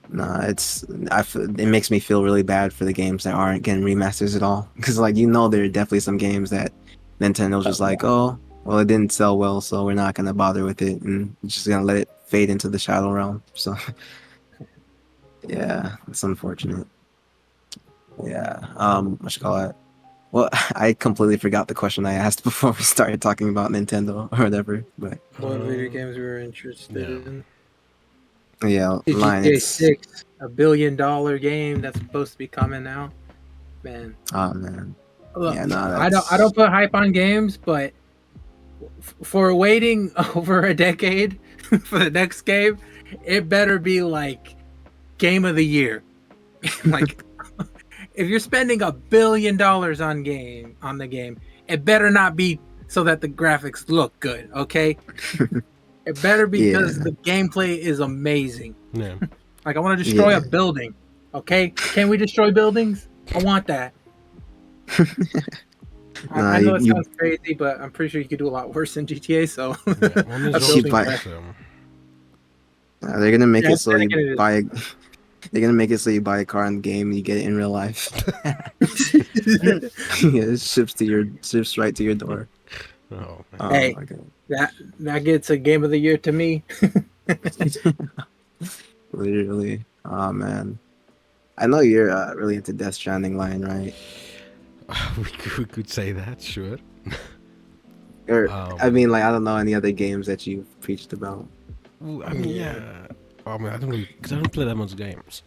Nah, it makes me feel really bad for the games that aren't getting remasters at all. Because like there are definitely some games that Nintendo's just Oh yeah. like, oh, well, it didn't sell well, so we're not gonna bother with it, and just gonna let it fade into the shadow realm. So yeah, it's unfortunate. Yeah. What you call it? Well, I completely forgot the question I asked before we started talking about Nintendo or whatever. But What video Um, games we were interested yeah. in? yeah, mine GTA it's 6, $1 billion game that's supposed to be coming out. Man, oh man. look, Yeah, no, I that's don't put hype on games, but for waiting over a decade for the next game, it better be like game of the year. Like if you're spending $1 billion on the game, it better not be so that the graphics look good, okay? It better be because yeah, the gameplay is amazing. Yeah. Like I want to destroy yeah. a building, okay? Can we destroy buildings? I want that. Nah, I know it sounds crazy, but I'm pretty sure you could do a lot worse than GTA. So Yeah. One is a you building buy. crash. They're gonna make Yeah, it so you dedicated it buy. They're gonna make it so you buy a car in the game and you get it in real life. is. Yeah, it ships right to your door. Oh man. Oh Hey, my god. that gets a game of the year to me. Literally. Oh man. I know you're really into Death Stranding line, right? We could say that, sure. Or I Um, mean, like I don't know any other games that you've preached about. well, I mean, yeah. I mean, I don't really, because I don't play that much games.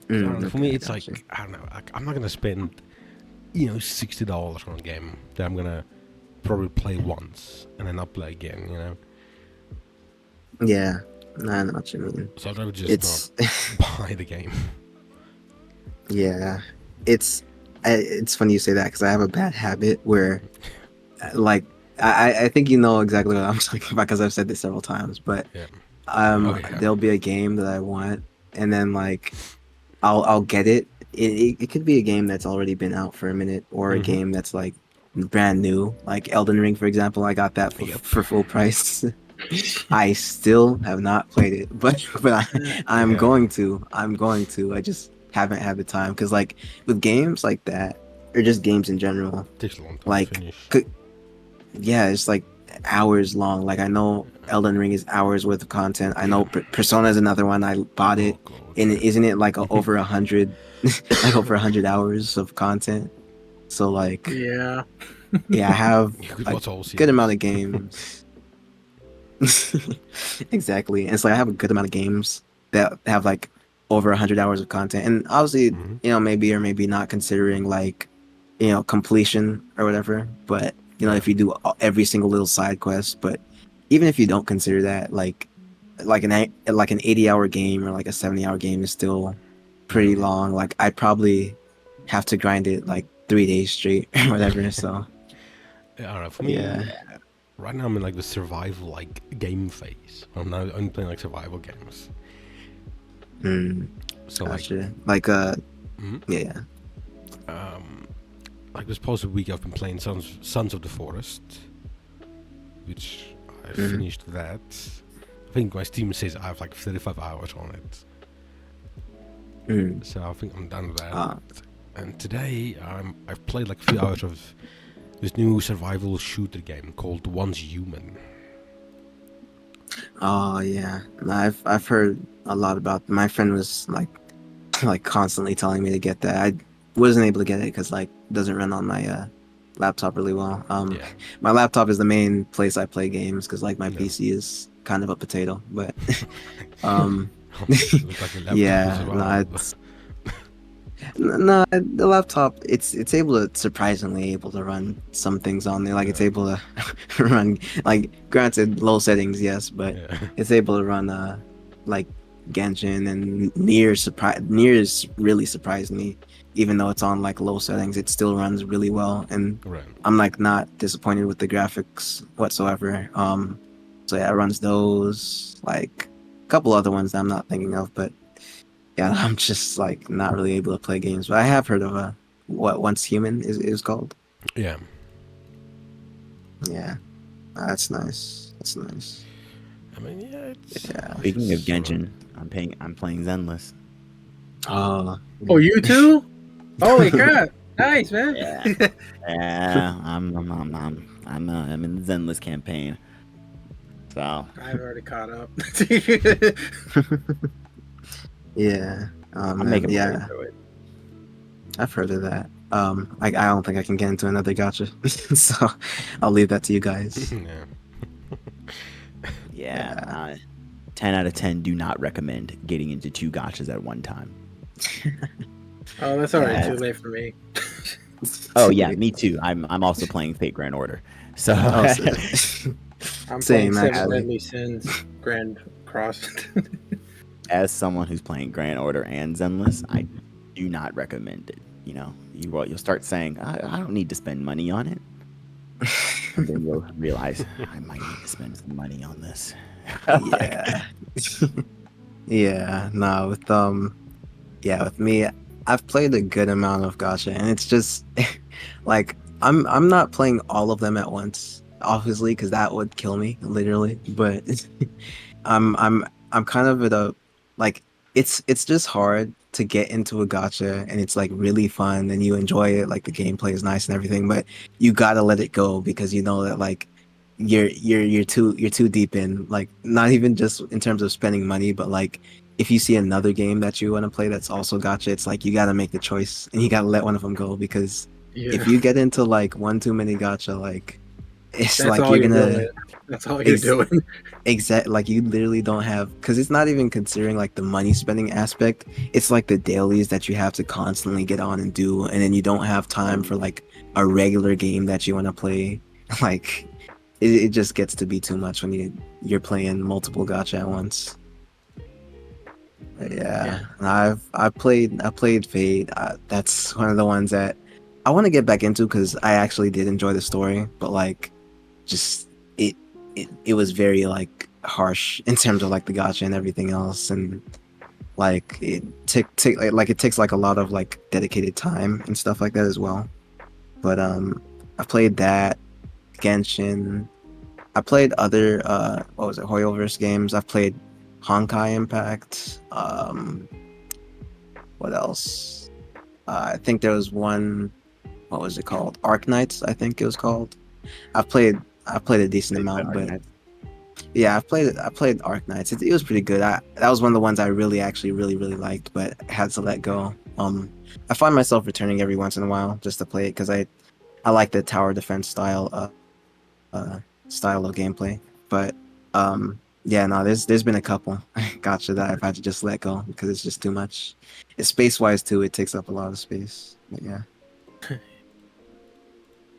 So I don't know, for Okay, me, I it's got you. like I don't know. Like, I'm not gonna spend, $60 on a game that I'm gonna probably play once and then not play again. Yeah, nah, I know what you mean. So I'd rather just not It's buy the game. yeah, it's it's funny you say that because I have a bad habit where like I think you know exactly what I'm talking about because I've said this several times, but Yeah. Oh yeah. there'll be a game that I want and then like I'll get it. It could be a game that's already been out for a minute or a Mm-hmm. game that's like brand new, like Elden Ring, for example. I got that Yep. for full price. I still have not played it, but I'm Yeah. going to. I'm going to. I just haven't had the time because like with games like that or just games in general, Takes a long time to like finish. yeah, it's like hours long. Like I know Elden Ring is hours worth of content. I know Yeah. Persona is another one. I bought it, Oh god. and Yeah. isn't it like over 100, like over 100 hours of content? So like, Yeah. yeah, I have You could a watch all good amount series. of games. Exactly, and it's like I have a good amount of games that have like over 100 hours of content, and obviously, Mm-hmm. maybe or maybe not considering like completion or whatever. But Yeah. if you do every single little side quest, but even if you don't consider that, like an 80-hour game or like a 70-hour game is still Yeah. pretty long. Like I probably have to grind it like 3 days straight or whatever. So I don't know. For me, yeah. right now I'm in like the survival game phase. I'm playing like survival games. Mm, So gotcha. Like mhm. yeah. um, like this past week I've been playing Sons of the Forest, which I Mhm. finished that. I think my Steam says I have like 35 hours on it. Mm. So I think I'm done with that. Ah. And today I've played like a few hours of this new survival shooter game called Once Human. Oh yeah, no, I've heard a lot about. My friend was like like constantly telling me to get that. I wasn't able to get it because like it doesn't run on my laptop really well. Yeah. My laptop is the main place I play games because like my No. PC is kind of a potato. But um, Looks like your laptop is yeah, as no, well. it's No, the laptop it's able to surprisingly able to run some things on there. Like it's Yeah. able to run like granted low settings, yes, but Yeah. it's able to run like Genshin and Near's really surprised me. Even though it's on like low settings, it still runs really well, and Right. I'm like not disappointed with the graphics whatsoever. So yeah, it runs those like a couple other ones that I'm not thinking of, but yeah, I'm just like not really able to play games. But I have heard of what Once Human is called. Yeah. Yeah, that's nice. That's nice. I mean, yeah, Yeah. Speaking of it's sort of. Genshin, I'm playing Zenless. Oh, Oh, you too? Holy crap! Nice, man. Yeah. Yeah, I'm in the Zenless campaign. So I've already caught up. yeah. I'm Man, making my way yeah. through it. I've heard of that. I don't think I can get into another gotcha, so I'll leave that to you guys. Yeah. Yeah. Yeah. 10 out of 10 do not recommend getting into 2 gotchas at one time. Oh, that's already Yeah. too late for me. Oh yeah, me too. I'm also playing Fate Grand Order. So Oh, I'm playing same Seven actually. Deadly Sins Grand Cross. as someone who's playing Grand Order and Zenless, I do not recommend it. You know, you'll start saying, I don't need to spend money on it. And then you'll realize I might need to spend some money on this. Yeah. Yeah. No, with me, I've played a good amount of gacha, and it's just like I'm not playing all of them at once, obviously, because that would kill me, literally. But I'm I'm I'm kind of at a like it's just hard to get into a gacha, and it's like really fun, and you enjoy it, like the gameplay is nice and everything, but you gotta let it go because you know that like you're too deep in, like not even just in terms of spending money, but like if you see another game that you want to play that's also gacha, it's like you gotta make the choice and you gotta let one of them go because Yeah, if you get into like one too many gacha, like it's that's like all you're you're gonna doing. That's all you're doing. like you literally don't have, because it's not even considering like the money spending aspect. It's like the dailies that you have to constantly get on and do, and then you don't have time for like a regular game that you want to play. Like it just gets to be too much when you're playing multiple gacha at once. But yeah, I played Fate. That's one of the ones that I want to get back into because I actually did enjoy the story, but like just it was very like harsh in terms of like the gacha and everything else, and like it like it takes like a lot of like dedicated time and stuff like that as well. But I played that Genshin. I played other what was it, Hoyoverse games. I've played Honkai Impact. What else? I think there was one. What was it called? Arc Knights, I think it was called. I've played I've played a decent amount, but yeah, I played Arc Knights. It was pretty good. That was one of the ones I really actually really liked, but had to let go. I find myself returning every once in a while just to play it because I like the tower defense uh style of gameplay. But yeah, no, there's been a couple gotcha that I've had to just let go because it's just too much. It's space wise too. It takes up a lot of space. But yeah,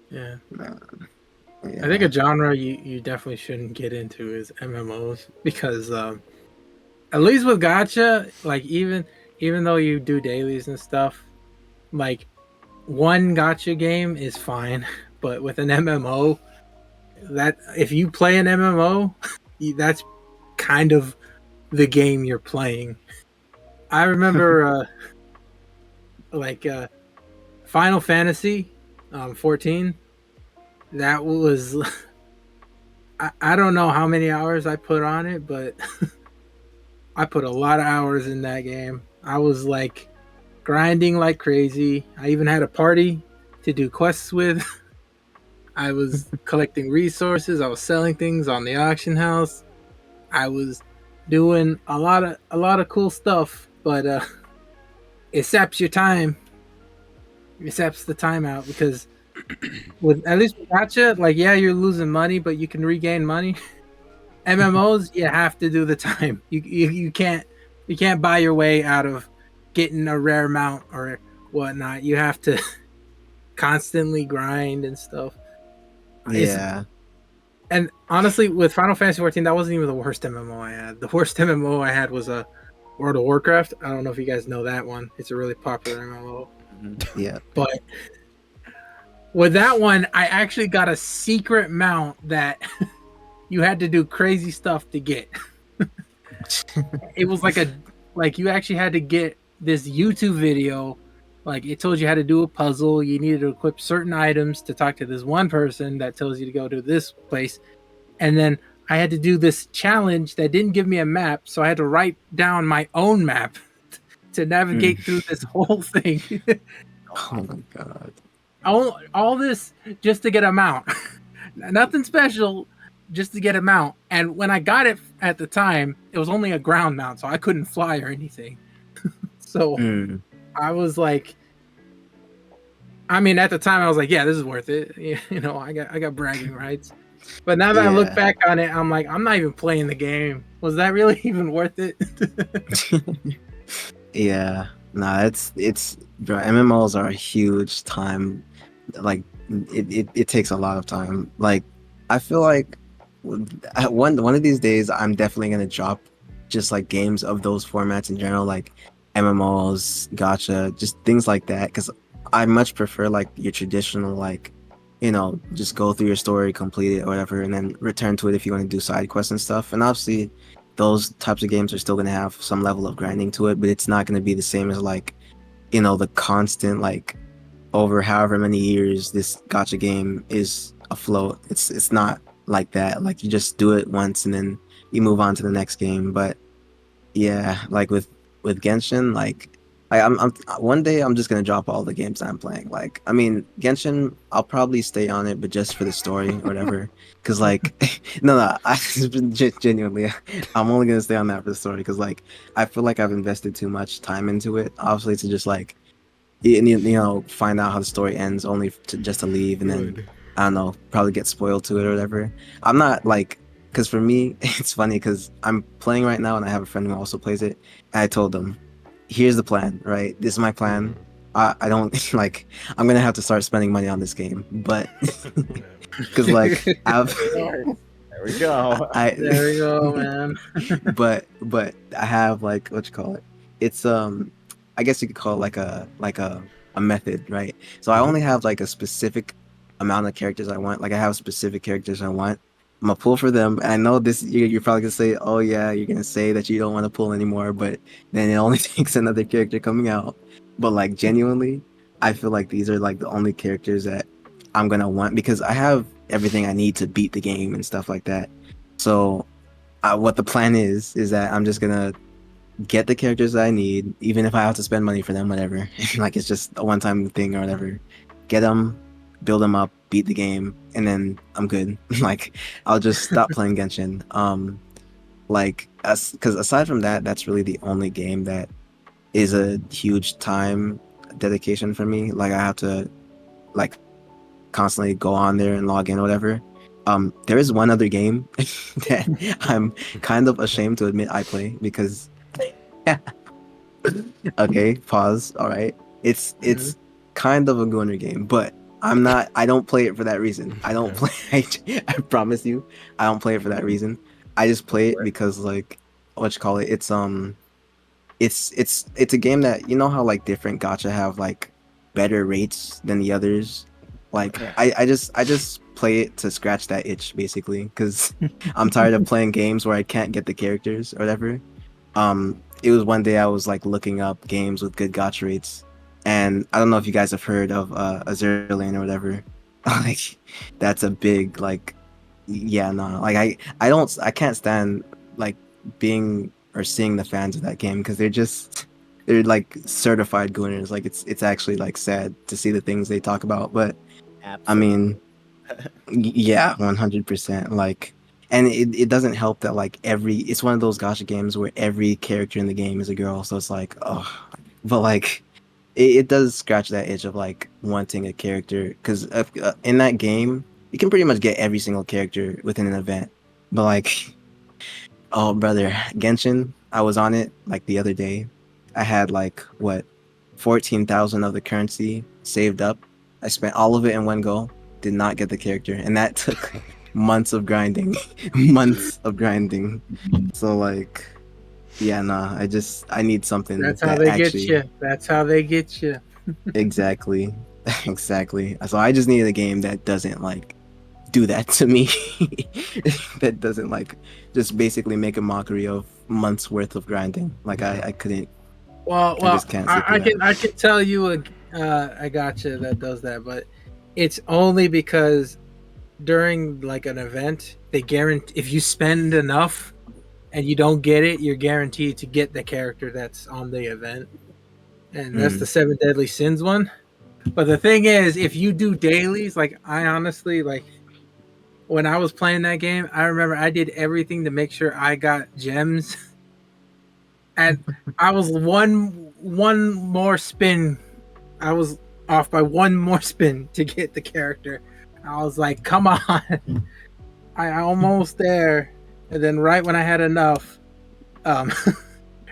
Yeah. no, I think yeah. a genre you definitely shouldn't get into is MMOs because at least with gacha, like even though you do dailies and stuff, like one gacha game is fine, but with an MMO, that if you play an MMO, that's kind of the game you're playing. I remember like Final Fantasy 14. That was I don't know how many hours I put on it, but I put a lot of hours in that game. I was like grinding like crazy. I even had a party to do quests with. I was collecting resources. I was selling things on the auction house. I was doing a lot of cool stuff, but it saps your time. It saps the time out because with at least with gacha, like yeah, you're losing money, but you can regain money. MMOs, you have to do the time. You can't buy your way out of getting a rare mount or whatnot. You have to constantly grind and stuff. Yeah. And honestly, with Final Fantasy 14, that wasn't even the worst MMO I had. The worst MMO I had was World of Warcraft. I don't know if you guys know that one. It's a really popular MMO. Yeah. But with that one, I actually got a secret mount that you had to do crazy stuff to get. It was like you actually had to get this YouTube video. Like it told you how to do a puzzle. You needed to equip certain items to talk to this one person that tells you to go to this place. And then I had to do this challenge that didn't give me a map, so I had to write down my own map to navigate through this whole thing. Oh my god. all this just to get a mount. Nothing special, just to get a mount. And when I got it at the time, it was only a ground mount, so I couldn't fly or anything. So I was like, I mean, at the time I was like, yeah, this is worth it. You know, I got bragging rights. But now that I look back on it, I'm like, I'm not even playing the game. Was that really even worth it? Yeah. Nah, it's bro, MMOs are a huge time. Like it takes a lot of time. Like I feel like one of these days I'm definitely gonna drop just like games of those formats in general, like MMOs, gacha, just things like that. Because I much prefer like your traditional like, you know, just go through your story, complete it or whatever, and then return to it if you want to do side quests and stuff. And obviously, those types of games are still gonna have some level of grinding to it, but it's not gonna be the same as like, you know, the constant like over however many years this gacha game is afloat. It's not like that. Like you just do it once and then you move on to the next game. But yeah, like with Genshin, like I'm one day I'm just gonna drop all the games I'm playing. Like I mean, Genshin, I'll probably stay on it, but just for the story or whatever. Cause like, no, I genuinely, I'm only gonna stay on that for the story. Cause like, I feel like I've invested too much time into it. Obviously, to just like, you know, find out how the story ends, only to just to leave, and then I don't know, probably get spoiled to it or whatever. I'm not like, because for me, it's funny because I'm playing right now and I have a friend who also plays it. And I told them, here's the plan, right? This is my plan. I don't like, I'm gonna have to start spending money on this game, but because like I've, There we go. There we go, man. but I have like what you call it. It's I guess you could call it like a method, right? So I only have like a specific amount of characters I want. Like I have specific characters I want. I'm gonna pull for them. And I know this you're probably gonna say, oh yeah, you're gonna say that you don't want to pull anymore, but then it only takes another character coming out. But like genuinely, I feel like these are like the only characters that I'm gonna want because I have everything I need to beat the game and stuff like that. So what the plan is that I'm just gonna get the characters that I need, even if I have to spend money for them, whatever. Like it's just a one-time thing or whatever. Get them, build them up, beat the game, and then I'm good. Like I'll just stop playing Genshin. Like because aside from that, that's really the only game that is a huge time dedication for me. Like I have to like constantly go on there and log in or whatever. There is one other game that I'm kind of ashamed to admit I play because okay, pause. All right. It's kind of a gooner game, but I don't play it for that reason. I don't play I promise you, I don't play it for that reason. I just play it because like what you call it, it's a game that you know how like different gacha have like better rates than the others. Like I just play it to scratch that itch basically because I'm tired of playing games where I can't get the characters or whatever. It was one day I was like looking up games with good gacha rates, and I don't know if you guys have heard of Azure Lane or whatever. Like that's a big like yeah no like I can't stand like being or seeing the fans of that game because they're like certified gooners. Like it's actually like sad to see the things they talk about, but I mean yeah 100% like. And it doesn't help that like it's one of those gacha games where every character in the game is a girl, so it's like oh, but like it does scratch that itch of like wanting a character because in that game you can pretty much get every single character within an event, but like oh brother, Genshin, I was on it like the other day. I had like what 14,000 of the currency saved up. I spent all of it in one go. Did not get the character, and that took months of grinding, months of grinding. So like, yeah, nah. I need something That's how that they get actually you. That's how they get you. exactly, exactly. So I just needed a game that doesn't like do that to me. That doesn't like just basically make a mockery of months worth of grinding. Like I couldn't. Well, I just can't sit through that. I can tell you a gotcha that does that, but it's only because during like an event, they guarantee if you spend enough and you don't get it, you're guaranteed to get the character that's on the event, and that's the 7 deadly sins one. But the thing is, if you do dailies, like I honestly like when I was playing that game, I remember I did everything to make sure I got gems, and I was one more spin. I was off by one more spin to get the character. I was like, come on, I almost there, and then right when I had enough, um,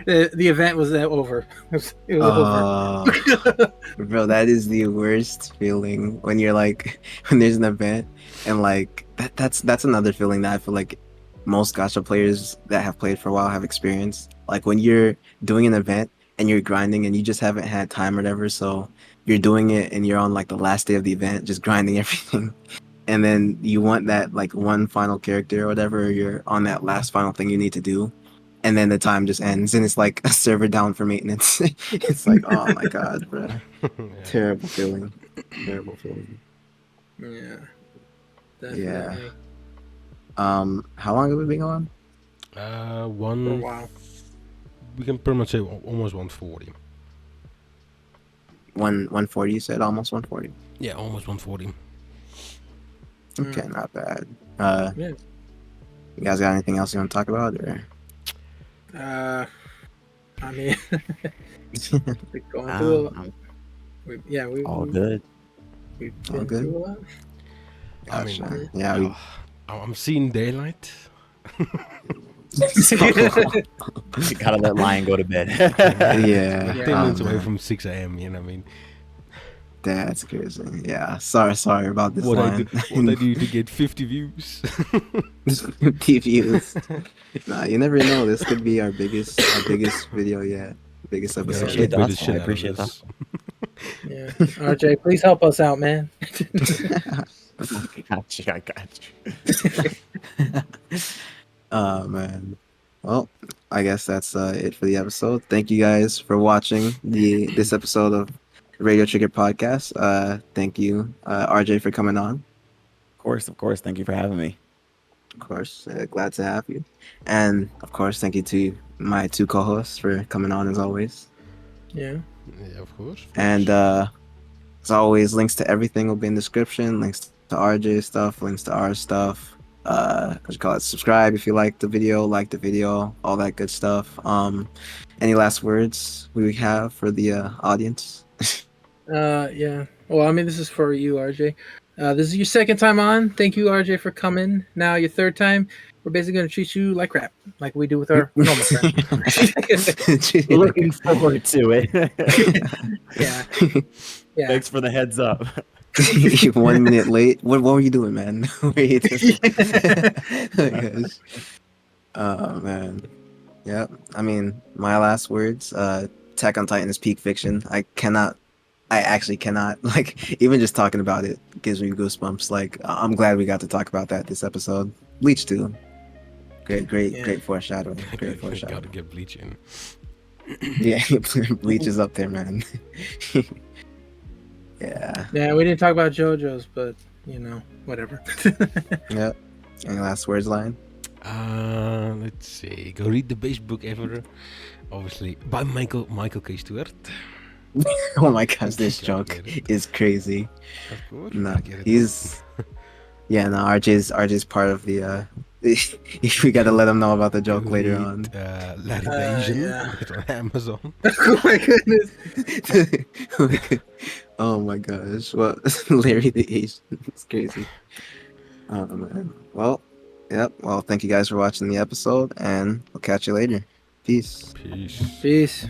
the event was over. It was Oh, over. bro, that is the worst feeling when you're like when there's an event and like that's another feeling that I feel like most gacha players that have played for a while have experienced. Like when you're doing an event and you're grinding and you just haven't had time or whatever, so you're doing it and you're on like the last day of the event, just grinding everything. And then you want that like one final character or whatever, or you're on that last final thing you need to do, and then the time just ends and it's like a server down for maintenance. It's like, oh my god, bro. Yeah. Terrible feeling. Terrible feeling. Yeah, Yeah. definitely. How long have we been going? For a One. while. We can pretty much say almost 140. 140 you said? Almost 140. Yeah, almost 140. Okay, not bad. Yeah. You guys got anything else you want to talk about or I mean, we're going through a lot. All good. We've All been good? through a lot. I mean, Gotcha. Yeah, I'm seeing daylight. You gotta let Lion go to bed. Yeah. Like Yeah. 10 minutes away man. from 6 a.m. You know what I mean? That's crazy. Yeah. Sorry about this What line. I do to get 50 views. 50 views. Nah, you never know. This could be our biggest video yet. Biggest episode. appreciate Play that. the shit I out of appreciate this. Yeah. RJ, please help us out, man. I got you. I got you. Oh man. Well, I guess that's it for the episode. Thank you guys for watching this episode of Radio Trigger Podcast. Thank you, RJ, for coming on. Of course. Thank you for having me. Of course, glad to have you. And of course, thank you to my two co-hosts for coming on as always. Yeah. Yeah, of course. And as always, links to everything will be in the description. Links to RJ stuff, links to our stuff. What you call it? Subscribe if you like the video, all that good stuff. Any last words we have for the audience? Yeah. Well, I mean, this is for you, RJ. This is your second time on. Thank you, RJ, for coming. Now your third time. We're basically going to treat you like crap, like we do with our normal friends. Looking forward to it. Yeah. Yeah. Thanks for the heads up. 1 minute late. What were you doing, man? What were you doing? Oh, gosh. Oh man. Yeah. I mean, my last words. Attack on Titan is peak fiction. I actually cannot. Like, even just talking about it gives me goosebumps. Like, I'm glad we got to talk about that this episode. Bleach too. Great foreshadowing. Great Gotta foreshadowing. get bleach in. Yeah, Bleach is up there, man. Yeah. Yeah, we didn't talk about JoJo's, but whatever. Yep. Any last words, Lion? Let's see. Go read the best book ever. Obviously, by Michael K. Stewart. Oh my gosh, this Gotta joke get it. is crazy. Of course. No, gotta get it. he's yeah. No, RJ's part of the. We gotta let him know about the joke later on. Larry the Asian yeah. on Amazon. Oh my goodness. Oh my gosh! Well, Larry the Asian. It's crazy. Oh man. Well, yep. Well, thank you guys for watching the episode, and we'll catch you later. Peace. Peace. Peace.